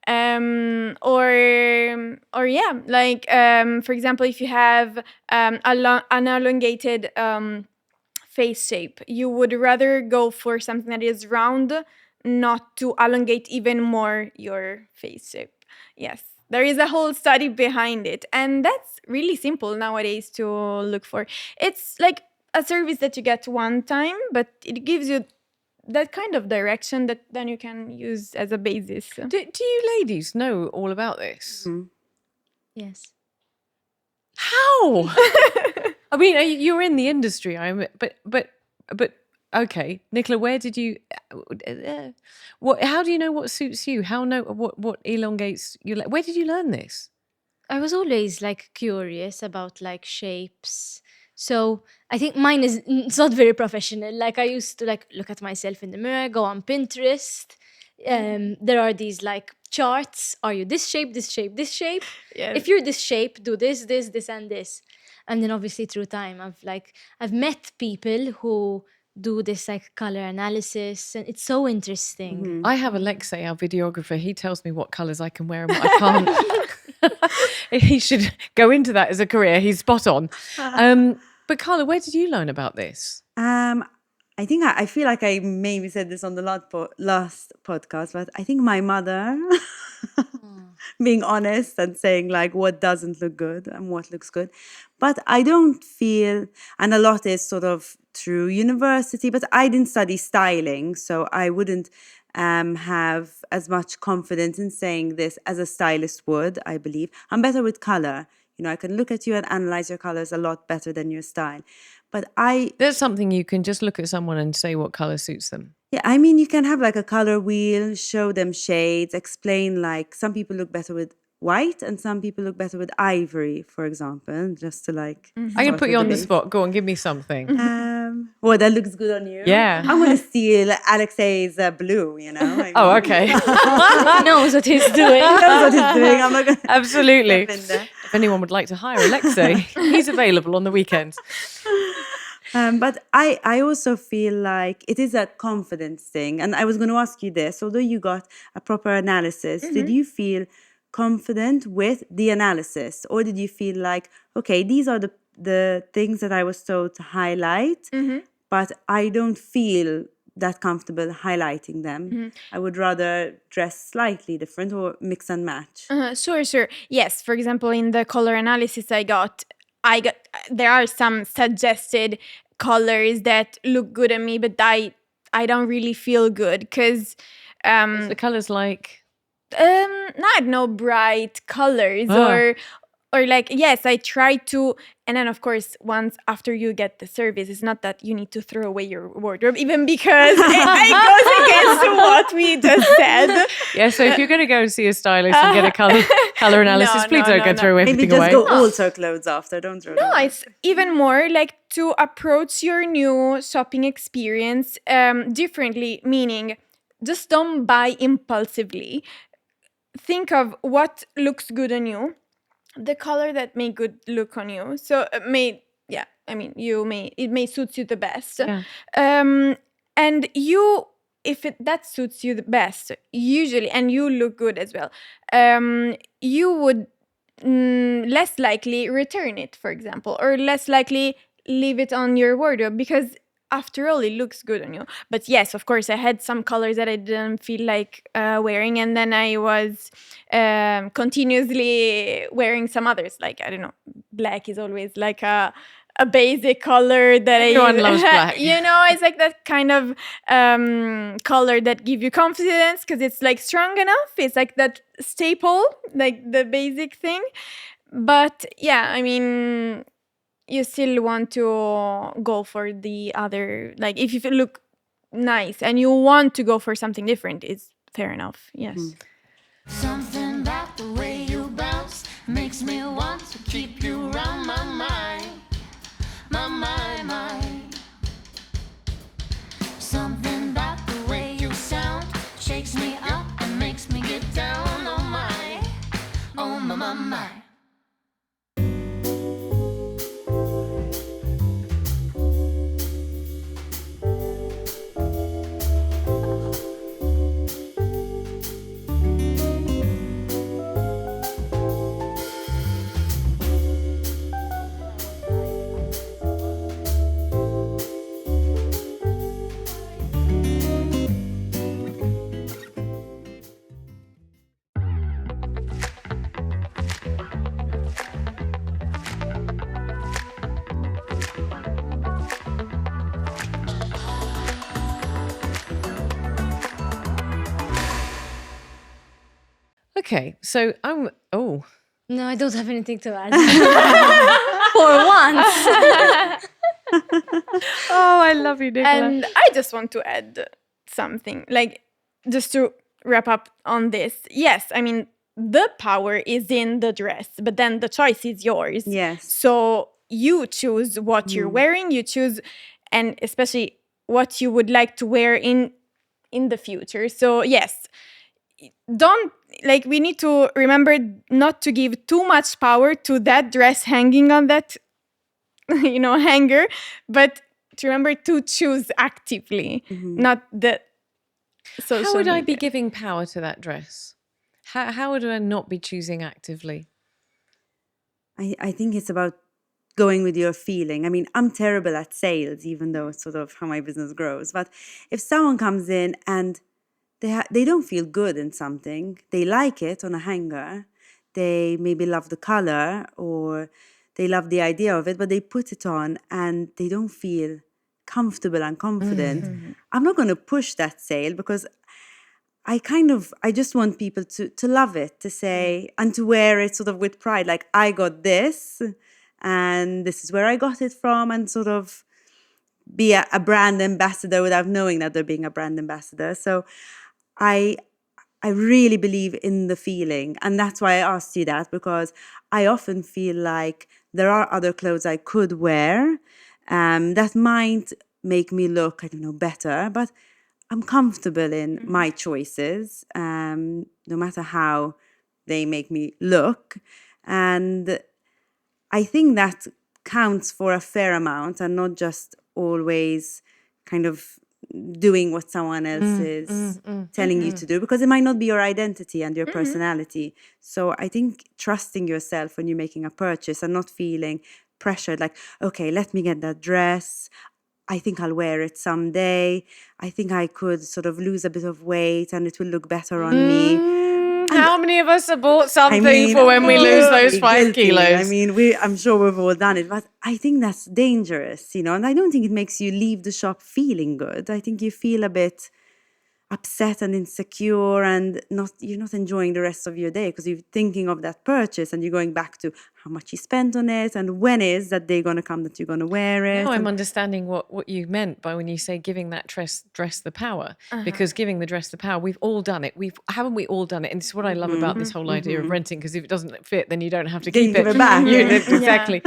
Or yeah, like for example, if you have an elongated face shape, you would rather go for something that is round, not to elongate even more your face shape. Yes, there is a whole study behind it, and that's really simple nowadays to look for. It's like a service that you get one time, but it gives you that kind of direction that then you can use as a basis. Do you ladies know all about this? Yes. How? I mean, you're in the industry. But okay, Nicola, where did you? What? How do you know what suits you? What elongates you? Where did you learn this? I was always like curious about like shapes. So I think mine is it's not very professional. Like I used to like look at myself in the mirror, go on Pinterest. There are these like charts. Are you this shape, this shape, this shape? Yes. If you're this shape, do this, this, this, and this. And then obviously through time, I've met people who do this like color analysis, and it's so interesting. I have Alexei, our videographer. He tells me what colours I can wear and what I can't. He should go into that as a career. He's spot on. But Carla, where did you learn about this? I think I feel like I maybe said this on the last podcast, but I think my mother, being honest and saying like what doesn't look good and what looks good. But I don't feel, and a lot is sort of through university, but I didn't study styling, so I wouldn't have as much confidence in saying this as a stylist would, I believe. I'm better with color. You know, I can look at you and analyze your colors a lot better than your style. But There's something you can just look at someone and say what color suits them. Yeah, I mean, you can have like a color wheel, show them shades, explain like some people look better with white and some people look better with ivory, for example, just to like... I'm going to put you on the spot. Go on, give me something. Well, that looks good on you. Yeah. I'm going to steal Alexei's blue, you know. I mean, Oh, okay. He knows what he's doing. he knows what he's doing. I'm not going to... Absolutely. step in there. If anyone would like to hire Alexei, he's available on the weekends. But I also feel like it is a confidence thing. And I was going to ask you this, although you got a proper analysis, did you feel confident with the analysis? Or did you feel like, okay, these are the things that I was told to highlight, but I don't feel that comfortable highlighting them. I would rather dress slightly different or mix and match. Sure. Yes, for example, in the color analysis I got there are some suggested colors that look good on me, but I don't really feel good because The colors like... not no bright colors or like, yes, I try to, and then of course once after you get the service, it's not that you need to throw away your wardrobe, even because it goes against what we just said. Yeah, so if you're going to go and see a stylist and get a color analysis, please don't go throw Maybe everything just away. go alter clothes after, don't throw them away. It's even more like to approach your new shopping experience differently, meaning just don't buy impulsively. Think of what looks good on you, the color that may good look on you. So it may suit you the best. Yeah. And you, if that suits you the best, usually, and you look good as well, you would less likely return it, for example, or less likely leave it on your wardrobe because after all, it looks good on you. But yes, of course, I had some colors that I didn't feel like wearing, and then I was continuously wearing some others. Like, I don't know, black is always like a basic color that Everyone loves black. You know, it's like that kind of color that give you confidence because it's like strong enough. It's like that staple, like the basic thing. But yeah, I mean, you still want to go for the other, like if you look nice and you want to go for something different, it's fair enough. Yes. Something about the way you bounce makes me want to keep you around my mind. My mind. my, my. Okay, so I'm. Oh, No, I don't have anything to add. For once. oh, I love you, Nicola. And I just want to add something, like, just to wrap up on this. Yes, I mean, the power is in the dress, but then the choice is yours. Yes. So you choose what you're wearing, you choose, and especially what you would like to wear in the future. So yes, don't, like, we need to remember not to give too much power to that dress hanging on that hanger, but to remember to choose actively, not the social How would I be media. giving power to that dress? How would I not be choosing actively? I think it's about going with your feeling. I mean, I'm terrible at sales, even though it's sort of how my business grows. But if someone comes in and they don't feel good in something, they like it on a hanger, they maybe love the color or they love the idea of it, but they put it on and they don't feel comfortable and confident, I'm not going to push that sale, because I just want people to love it, to say, and to wear it sort of with pride. Like, I got this and this is where I got it from, and sort of be a brand ambassador without knowing that they're being a brand ambassador. So I really believe in the feeling. And that's why I asked you that, because I often feel like there are other clothes I could wear that might make me look, I don't know, better, but I'm comfortable in my choices, no matter how they make me look. And I think that counts for a fair amount, and not just always kind of doing what someone else is telling you to do, because it might not be your identity and your personality. So I think trusting yourself when you're making a purchase and not feeling pressured, like, okay, let me get that dress. I think I'll wear it someday. I think I could sort of lose a bit of weight and it will look better on me. How many of us have bought something I mean, for when we lose those 5 guilty. kilos? I mean, I'm sure we've all done it, but I think that's dangerous, and I don't think it makes you leave the shop feeling good. I think you feel a bit upset and insecure, and you're not enjoying the rest of your day, because you're thinking of that purchase and you're going back to how much you spent on it and when is that day going to come that you're going to wear it. Now I'm understanding what you meant by when you say giving that dress the power, because giving the dress the power, we've all done it. Haven't we all done it? And this is what I love about this whole idea of renting, because if it doesn't fit, then you don't have to Then you keep give it. it back. Exactly.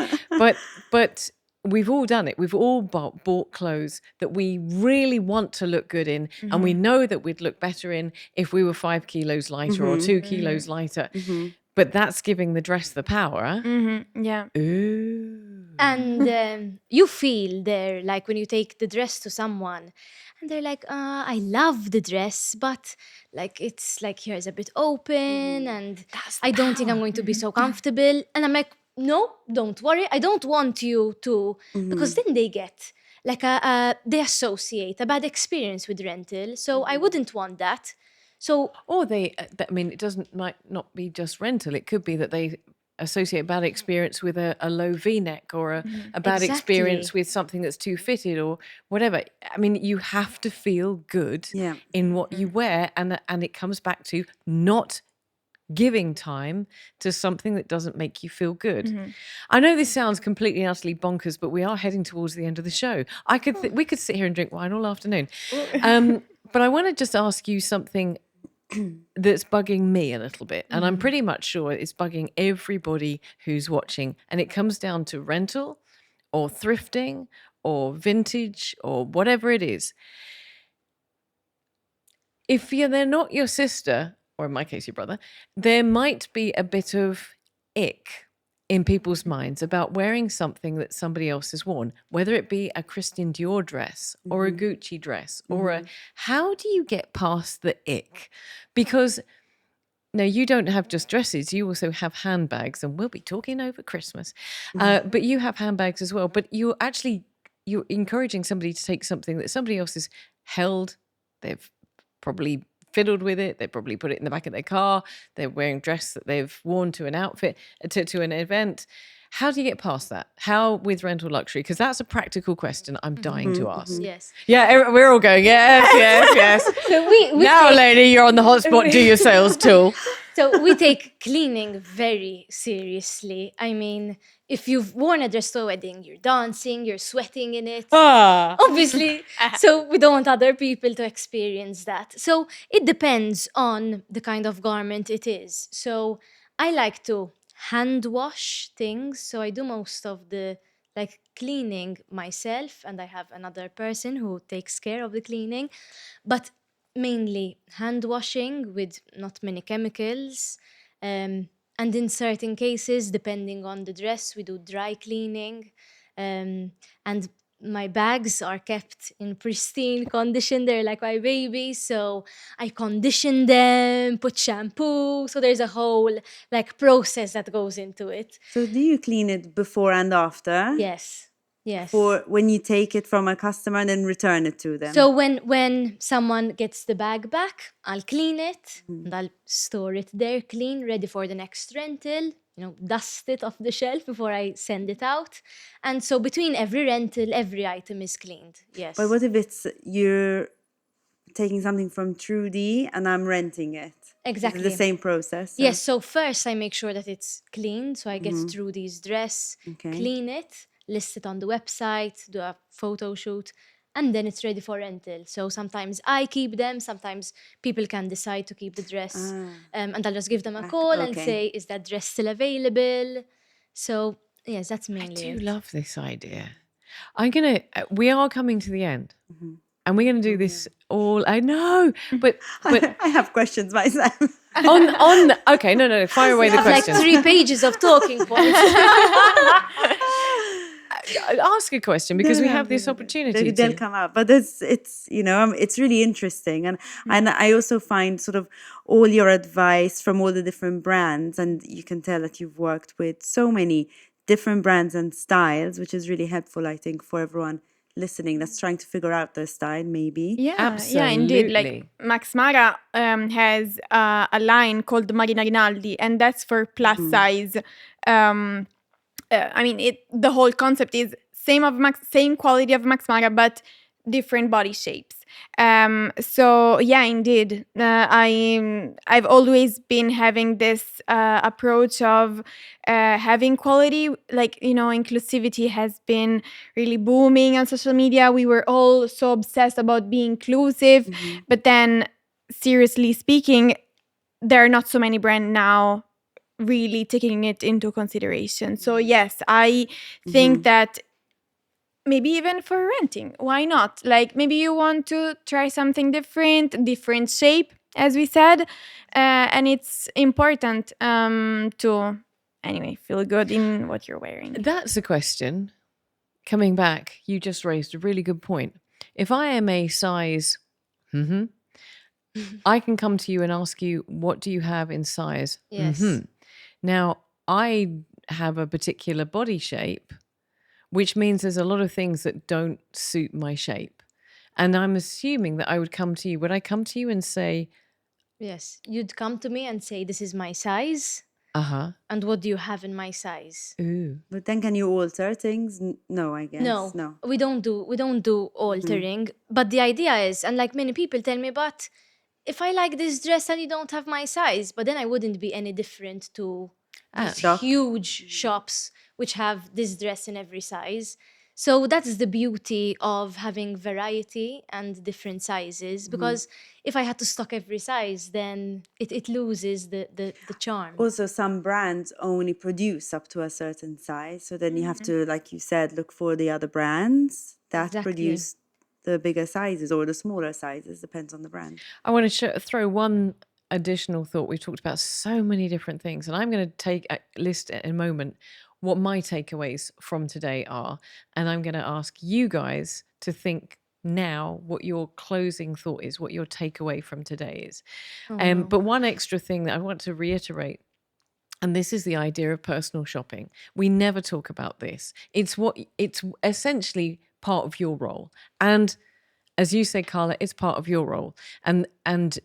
But we've all done it. We've all bought clothes that we really want to look good in, and we know that we'd look better in if we were 5 kilos lighter or 2 kilos lighter. But that's giving the dress the power, huh? Yeah. Ooh. And you feel there, like when you take the dress to someone and they're like, I love the dress, but like it's like here is a bit open and I don't think I'm going to be so comfortable. And I'm like, no, don't worry. I don't want you to, because then they get like they associate a bad experience with rental. So I wouldn't want that. So, or it might not be just rental. It could be that they associate a bad experience with a low V-neck, or a bad experience with something that's too fitted or whatever. I mean, you have to feel good in what you wear, and it comes back to not giving time to something that doesn't make you feel good. I know this sounds completely and utterly bonkers, but we are heading towards the end of the show. We could sit here and drink wine all afternoon. But I want to just ask you something that's bugging me a little bit, and I'm pretty much sure it's bugging everybody who's watching, and it comes down to rental or thrifting or vintage or whatever it is. If they're not your sister, or in my case your brother, there might be a bit of ick in people's minds about wearing something that somebody else has worn, whether it be a Christian Dior dress or a Gucci dress or how do you get past the ick? Because no, you don't have just dresses. You also have handbags, and we'll be talking over Christmas. But you have handbags as well. But you're encouraging somebody to take something that somebody else has held. They've probably fiddled with it. They probably put it in the back of their car. They're wearing dress that they've worn to an outfit, to an event. How do you get past that? How with rental luxury? Because that's a practical question I'm dying to ask. Yes. Yeah, we're all going, yes. So we Now, take, lady, you're on the hotspot. Do your sales tool. so we take cleaning very seriously. I mean, if you've worn a dress to a wedding, you're dancing, you're sweating in it. Obviously. So we don't want other people to experience that. So it depends on the kind of garment it is. So I like to hand wash things. So I do most of the cleaning myself, and I have another person who takes care of the cleaning. But mainly hand washing with not many chemicals. And in certain cases, depending on the dress, we do dry cleaning. And my bags are kept in pristine condition. They're like my babies. So I condition them, put shampoo. So there's a whole process that goes into it. So do you clean it before and after? Yes. For when you take it from a customer and then return it to them? So when someone gets the bag back, I'll clean it and I'll store it there clean, ready for the next rental. Dust it off the shelf before I send it out. And so between every rental, every item is cleaned. Yes. But what if you're taking something from Trudy and I'm renting it? Exactly. Is it the same process? Yes. So first I make sure that it's clean. So I get Trudy's dress, clean it, list it on the website, do a photo shoot, and then it's ready for rental. So sometimes I keep them, sometimes people can decide to keep the dress. And I'll just give them a call and say, is that dress still available? So yes, that's mainly I do love this idea. We are coming to the end. And we're going to do this all. I know, but I have questions myself. Okay, no, fire away the questions. 3 pages of talking points. Ask a question because we have this opportunity. They'll come out, but it's really interesting, and I also find sort of all your advice from all the different brands, and you can tell that you've worked with so many different brands and styles, which is really helpful, I think, for everyone listening that's trying to figure out their style, maybe. Yeah, indeed. Like Max Mara has a line called Marina Rinaldi, and that's for plus size. The whole concept is same quality of Max Mara, but different body shapes. So yeah, indeed, I've always been having this approach of having quality. Inclusivity has been really booming on social media. We were all so obsessed about being inclusive, but then, seriously speaking, there are not so many brands now really taking it into consideration. So yes, I think that maybe even for renting, why not? Maybe you want to try something different shape, as we said, and it's important to feel good in what you're wearing. That's a question. Coming back, you just raised a really good point. If I am a size, I can come to you and ask you, what do you have in size? Yes. Now, I have a particular body shape, which means there's a lot of things that don't suit my shape. And I'm assuming that I would come to you. Would I come to you and say... Yes, you'd come to me and say, this is my size. And what do you have in my size? Ooh. But then can you alter things? No, I guess. No. We don't do altering. But the idea is, and many people tell me, but if I like this dress and you don't have my size, but then I wouldn't be any different to huge shops which have this dress in every size. So that's the beauty of having variety and different sizes, because if I had to stock every size, then it loses the charm. Also, some brands only produce up to a certain size. So then you have to, like you said, look for the other brands that produce the bigger sizes or the smaller sizes, depends on the brand. I want to throw one additional thought. We've talked about so many different things, and I'm going to list in a moment what my takeaways from today are. And I'm going to ask you guys to think now what your closing thought is, what your takeaway from today is. But one extra thing that I want to reiterate, and this is the idea of personal shopping. We never talk about this. It's essentially part of your role. And as you said, Carla, it's part of your role. And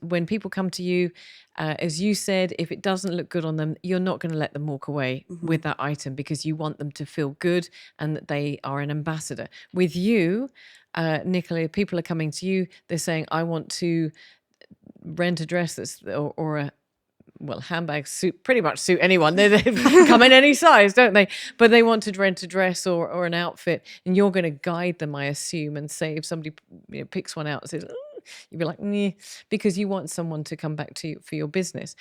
when people come to you, as you said, if it doesn't look good on them, you're not going to let them walk away with that item, because you want them to feel good and that they are an ambassador. With you, Nicola, people are coming to you. They're saying, I want to rent a dress or a handbags pretty much suit anyone. They come in any size, don't they? But they want to rent a dress or an outfit, and you're going to guide them, I assume, and say if somebody picks one out and says, you'd be like, nah, because you want someone to come back to you for your business.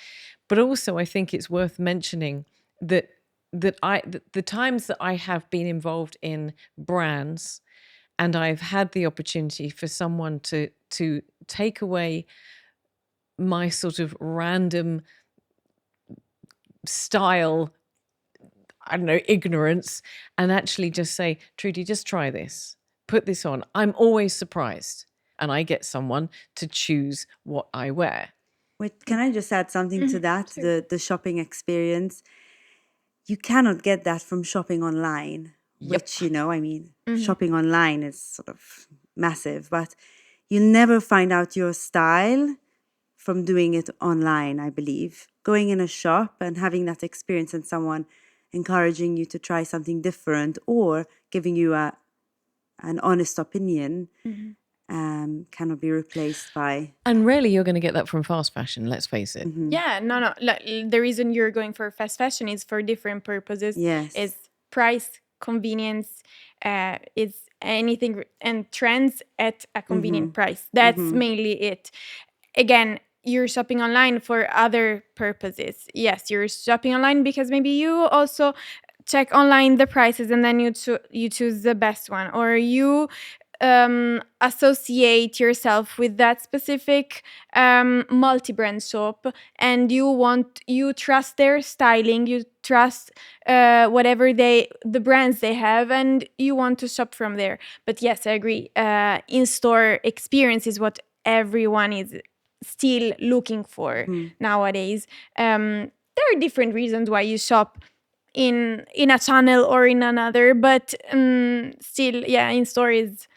But also, I think it's worth mentioning that the times that I have been involved in brands, and I've had the opportunity for someone to take away my sort of random style, I don't know, ignorance, and actually just say, Trudy, just try this, put this on. I'm always surprised, and I get someone to choose what I wear. Wait, can I just add something to that? The shopping experience. You cannot get that from shopping online, which, shopping online is sort of massive, but you'll never find out your style from doing it online, I believe. Going in a shop and having that experience and someone encouraging you to try something different or giving you an honest opinion cannot be replaced by... And rarely you're going to get that from fast fashion, let's face it. Yeah, no. The reason you're going for fast fashion is for different purposes. Yes. It's price, convenience, is anything, and trends at a convenient price. That's mainly it. Again, you're shopping online for other purposes. Yes, you're shopping online because maybe you also check online the prices and then you choose the best one, or you associate yourself with that specific multi-brand shop, and you trust their styling, you trust whatever the brands they have, and you want to shop from there. But yes, I agree. In-store experience is what everyone is still looking for nowadays. There are different reasons why you shop in a channel or in another, but still, in-store is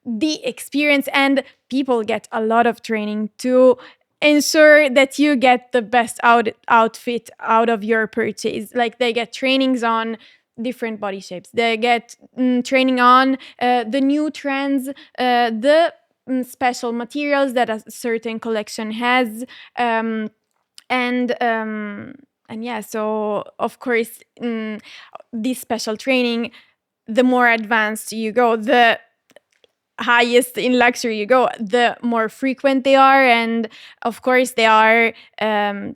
the experience, and people get a lot of training to ensure that you get the best outfit out of your purchase. Like, they get trainings on different body shapes, they get training on the new trends, the special materials that a certain collection has, so of course, this special training, the more advanced you go, the highest in luxury you go, the more frequent they are, and of course they are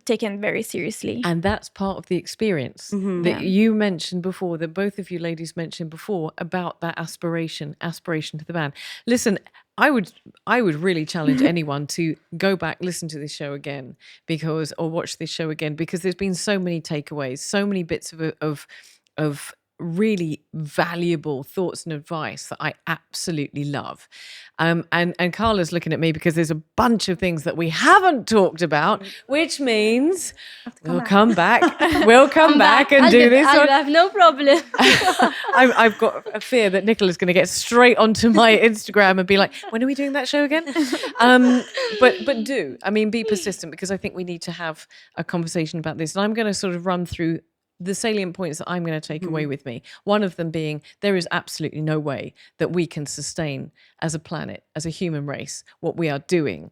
taken very seriously. And that's part of the experience that you mentioned before, that both of you ladies mentioned before, about that aspiration to the band. Listen, I would really challenge anyone to go back, listen to this show again, or watch this show again, because there's been so many takeaways, so many bits of really valuable thoughts and advice that I absolutely love. And Carla's looking at me because there's a bunch of things that we haven't talked about, which means we'll come back. We'll come back and do this. I have no problem. I've got a fear that Nicola's going to get straight onto my Instagram and be like, when are we doing that show again? But be persistent, because I think we need to have a conversation about this. And I'm going to sort of run through the salient points that I'm going to take away with me. One of them being, there is absolutely no way that we can sustain as a planet, as a human race, what we are doing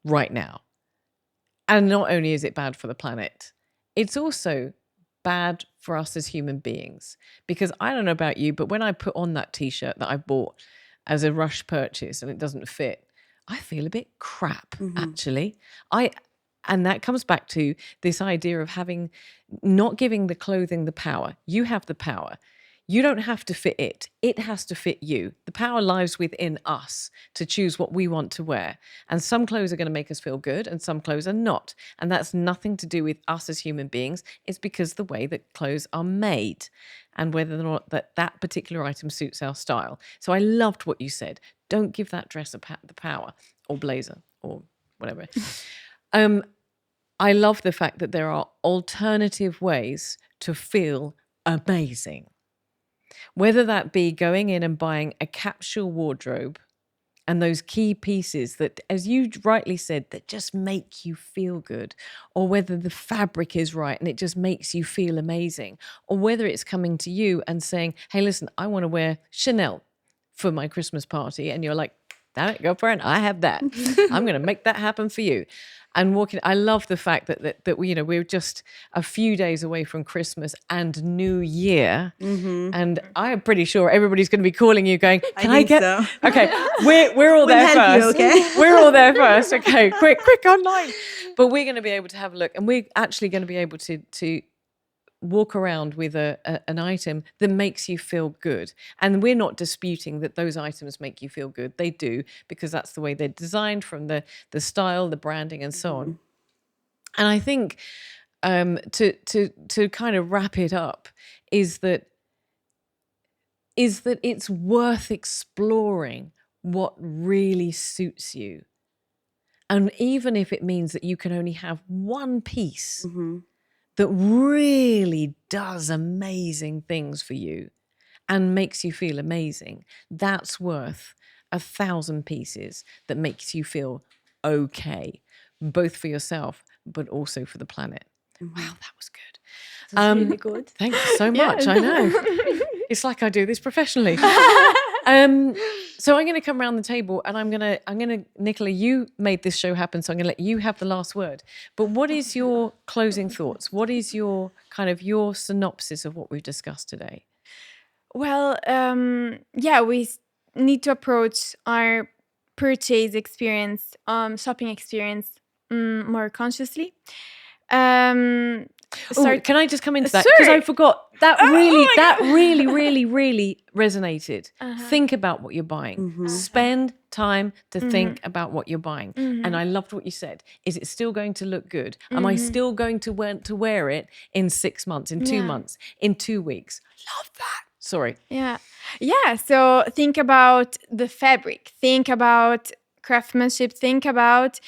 right now. And not only is it bad for the planet, it's also bad for us as human beings. Because I don't know about you, but when I put on that t-shirt that I bought as a rush purchase and it doesn't fit, I feel a bit crap, actually. And that comes back to this idea of not giving the clothing the power. You have the power. You don't have to fit it. It has to fit you. The power lies within us to choose what we want to wear. And some clothes are going to make us feel good and some clothes are not. And that's nothing to do with us as human beings. It's because the way that clothes are made and whether or not that particular item suits our style. So I loved what you said. Don't give that dress the power, or blazer or whatever. I love the fact that there are alternative ways to feel amazing. Whether that be going in and buying a capsule wardrobe and those key pieces that, as you rightly said, that just make you feel good, or whether the fabric is right and it just makes you feel amazing, or whether it's coming to you and saying, hey, listen, I want to wear Chanel for my Christmas party. And you're like, damn it, go for it. I have that. I'm going to make that happen for you. And walking, I love the fact that we, we're just a few days away from Christmas and New Year, and I'm pretty sure everybody's going to be calling you, going, "Can I get?" So. Okay, we're all there first. You, okay? We're all there first. Okay, quick online. But we're going to be able to have a look, and we're actually going to be able to walk around with an item that makes you feel good. And we're not disputing that those items make you feel good. They do, because that's the way they're designed, from the style, the branding, and so on. And I think to kind of wrap it up is that it's worth exploring what really suits you. And even if it means that you can only have one piece that really does amazing things for you and makes you feel amazing, that's worth 1,000 pieces that makes you feel okay, both for yourself, but also for the planet. Wow, that was good. That's really good. Thanks so much. I know. It's like I do this professionally. So I'm going to come around the table, and I'm going to, Nicola, you made this show happen, so I'm going to let you have the last word. But what is your closing thoughts? What is your your synopsis of what we've discussed today? Well, we need to approach our purchase experience, shopping experience, more consciously. Can I just come into that? Sure. Because I forgot. That really resonated. Think about what you're buying. Spend time to think about what you're buying. And I loved what you said. Is it still going to look good? Am I still going to wear it in 6 months, in 2 months, in 2 weeks? Love that. Sorry. Yeah. So think about the fabric. Think about craftsmanship. Think about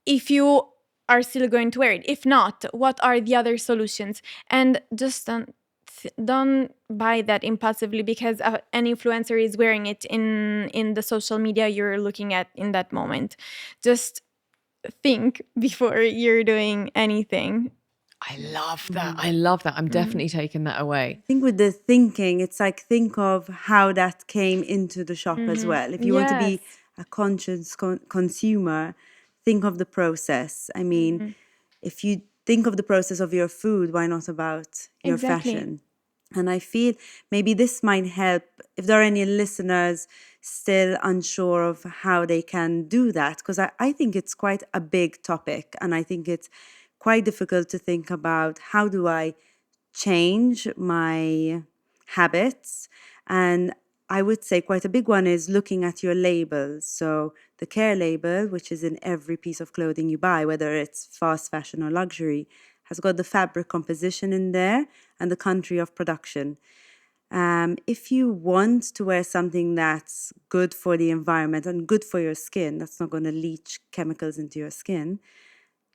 if you are still going to wear it. If not, what are the other solutions? And just don't buy that impulsively because an influencer is wearing it in the social media you're looking at in that moment. Just think before you're doing anything. I love that. I love that. I'm definitely taking that away. I think with the thinking, it's like, think of how that came into the shop as well. If you want to be a conscious consumer, think of the process. I mean, if you think of the process of your food, why not about your fashion? And I feel maybe this might help if there are any listeners still unsure of how they can do that, because I think it's quite a big topic, and I think it's quite difficult to think about how do I change my habits. And I would say quite a big one is looking at your labels. So the Care label, which is in every piece of clothing you buy, whether it's fast fashion or luxury, has got the fabric composition in there and the country of production. If you want to wear something that's good for the environment and good for your skin, that's not going to leach chemicals into your skin,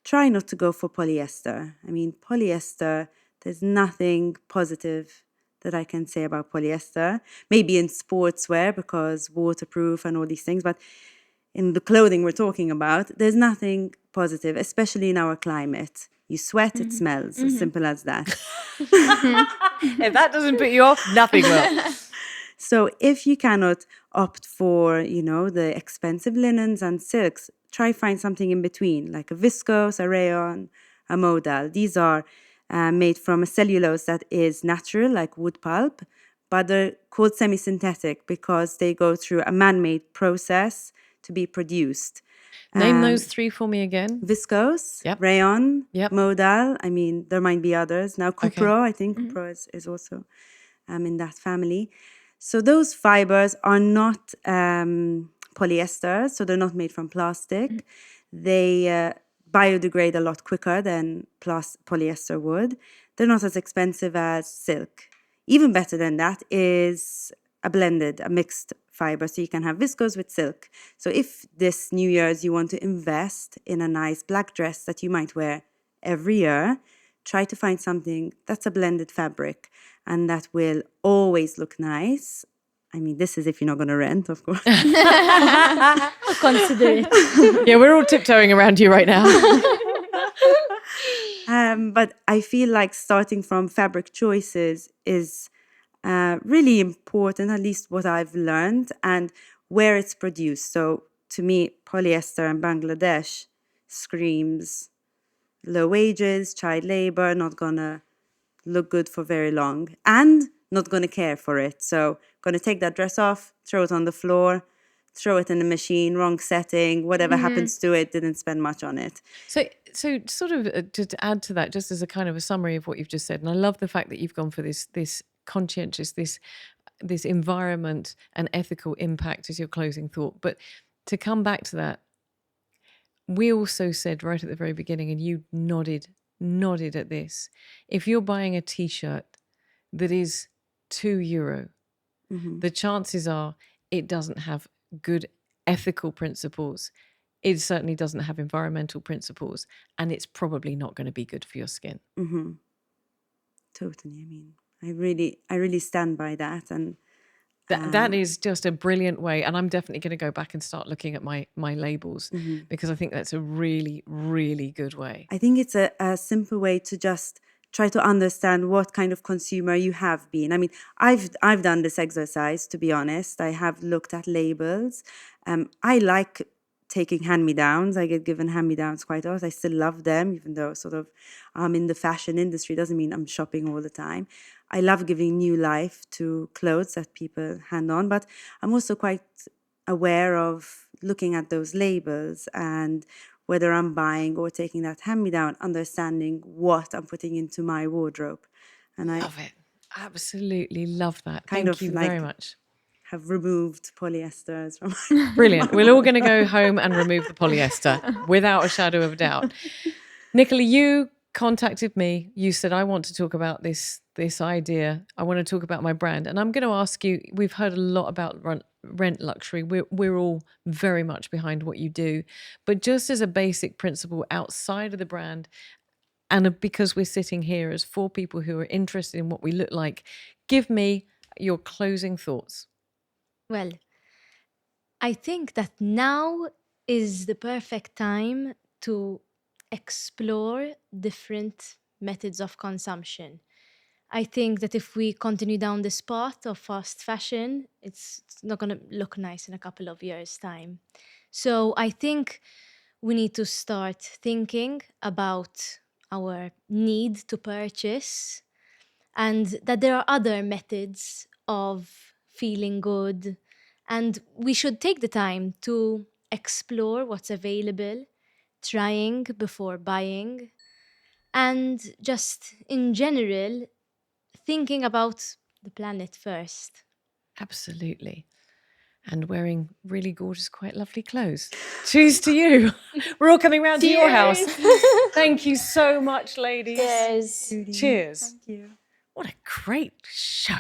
try not to go for polyester. I mean, polyester, there's nothing positive that I can say about polyester. Maybe in sportswear because waterproof and all these things, but in the clothing we're talking about, there's nothing positive, especially in our climate. You sweat, it smells, as simple as that. If that doesn't put you off, nothing will. So if you cannot opt for, the expensive linens and silks, try find something in between, like a viscose, a rayon, a modal. These are made from a cellulose that is natural, like wood pulp, but they're called semi-synthetic because they go through a man-made process to be produced. Name those three for me again. Viscose, rayon, modal. I mean, there might be others. Now, Cupro, I think Cupro is also in that family. So those fibers are not polyester, so they're not made from plastic. They biodegrade a lot quicker than polyester would. They're not as expensive as silk. Even better than that is a mixed fiber. So you can have viscose with silk. So if this New Year's you want to invest in a nice black dress that you might wear every year, try to find something that's a blended fabric and that will always look nice. I mean, this is if you're not going to rent, of course. Consider it. Yeah, we're all tiptoeing around you right now. But I feel like starting from fabric choices is really important, at least what I've learned, and where it's produced. So to me, polyester in Bangladesh screams low wages, child labor, not gonna look good for very long, and not gonna care for it. So gonna take that dress off, throw it on the floor, throw it in the machine, wrong setting, whatever happens to it, didn't spend much on it. So sort of to add to that, just as a kind of a summary of what you've just said, and I love the fact that you've gone for this conscientious, this environment and ethical impact as your closing thought. But to come back to that, we also said right at the very beginning, and you nodded at this, if you're buying a t-shirt that is €2, the chances are it doesn't have good ethical principles. It certainly doesn't have environmental principles, and it's probably not going to be good for your skin. Totally. I mean, I really stand by that, and that is just a brilliant way. And I'm definitely going to go back and start looking at my labels because I think that's a really, really good way. I think it's a simple way to just try to understand what kind of consumer you have been. I mean, I've done this exercise, to be honest. I have looked at labels. I like taking hand-me-downs. I get given hand-me-downs quite a lot. I still love them, even though sort of I'm in the fashion industry. Doesn't mean I'm shopping all the time. I love giving new life to clothes that people hand on, but I'm also quite aware of looking at those labels and whether I'm buying or taking that hand-me-down, understanding what I'm putting into my wardrobe. And I love it. Absolutely love that. Kind Thank of you like very much. have removed polyesters from Brilliant. We're all going to go home and remove the polyester without a shadow of a doubt. Nicola, you contacted me. You said, I want to talk about this idea. I want to talk about my brand. And I'm going to ask you, we've heard a lot about rent luxury. We're all very much behind what you do. But just as a basic principle outside of the brand, and because we're sitting here as four people who are interested in what we look like, give me your closing thoughts. Well, I think that now is the perfect time to explore different methods of consumption. I think that if we continue down this path of fast fashion, it's not going to look nice in a couple of years' time. So I think we need to start thinking about our need to purchase and that there are other methods of feeling good. And we should take the time to explore what's available, trying before buying, and just in general, thinking about the planet first. Absolutely. And wearing really gorgeous, quite lovely clothes. Cheers to you. We're all coming round to your house. Thank you so much, ladies. Cheers. Cheers. Thank you. What a great show.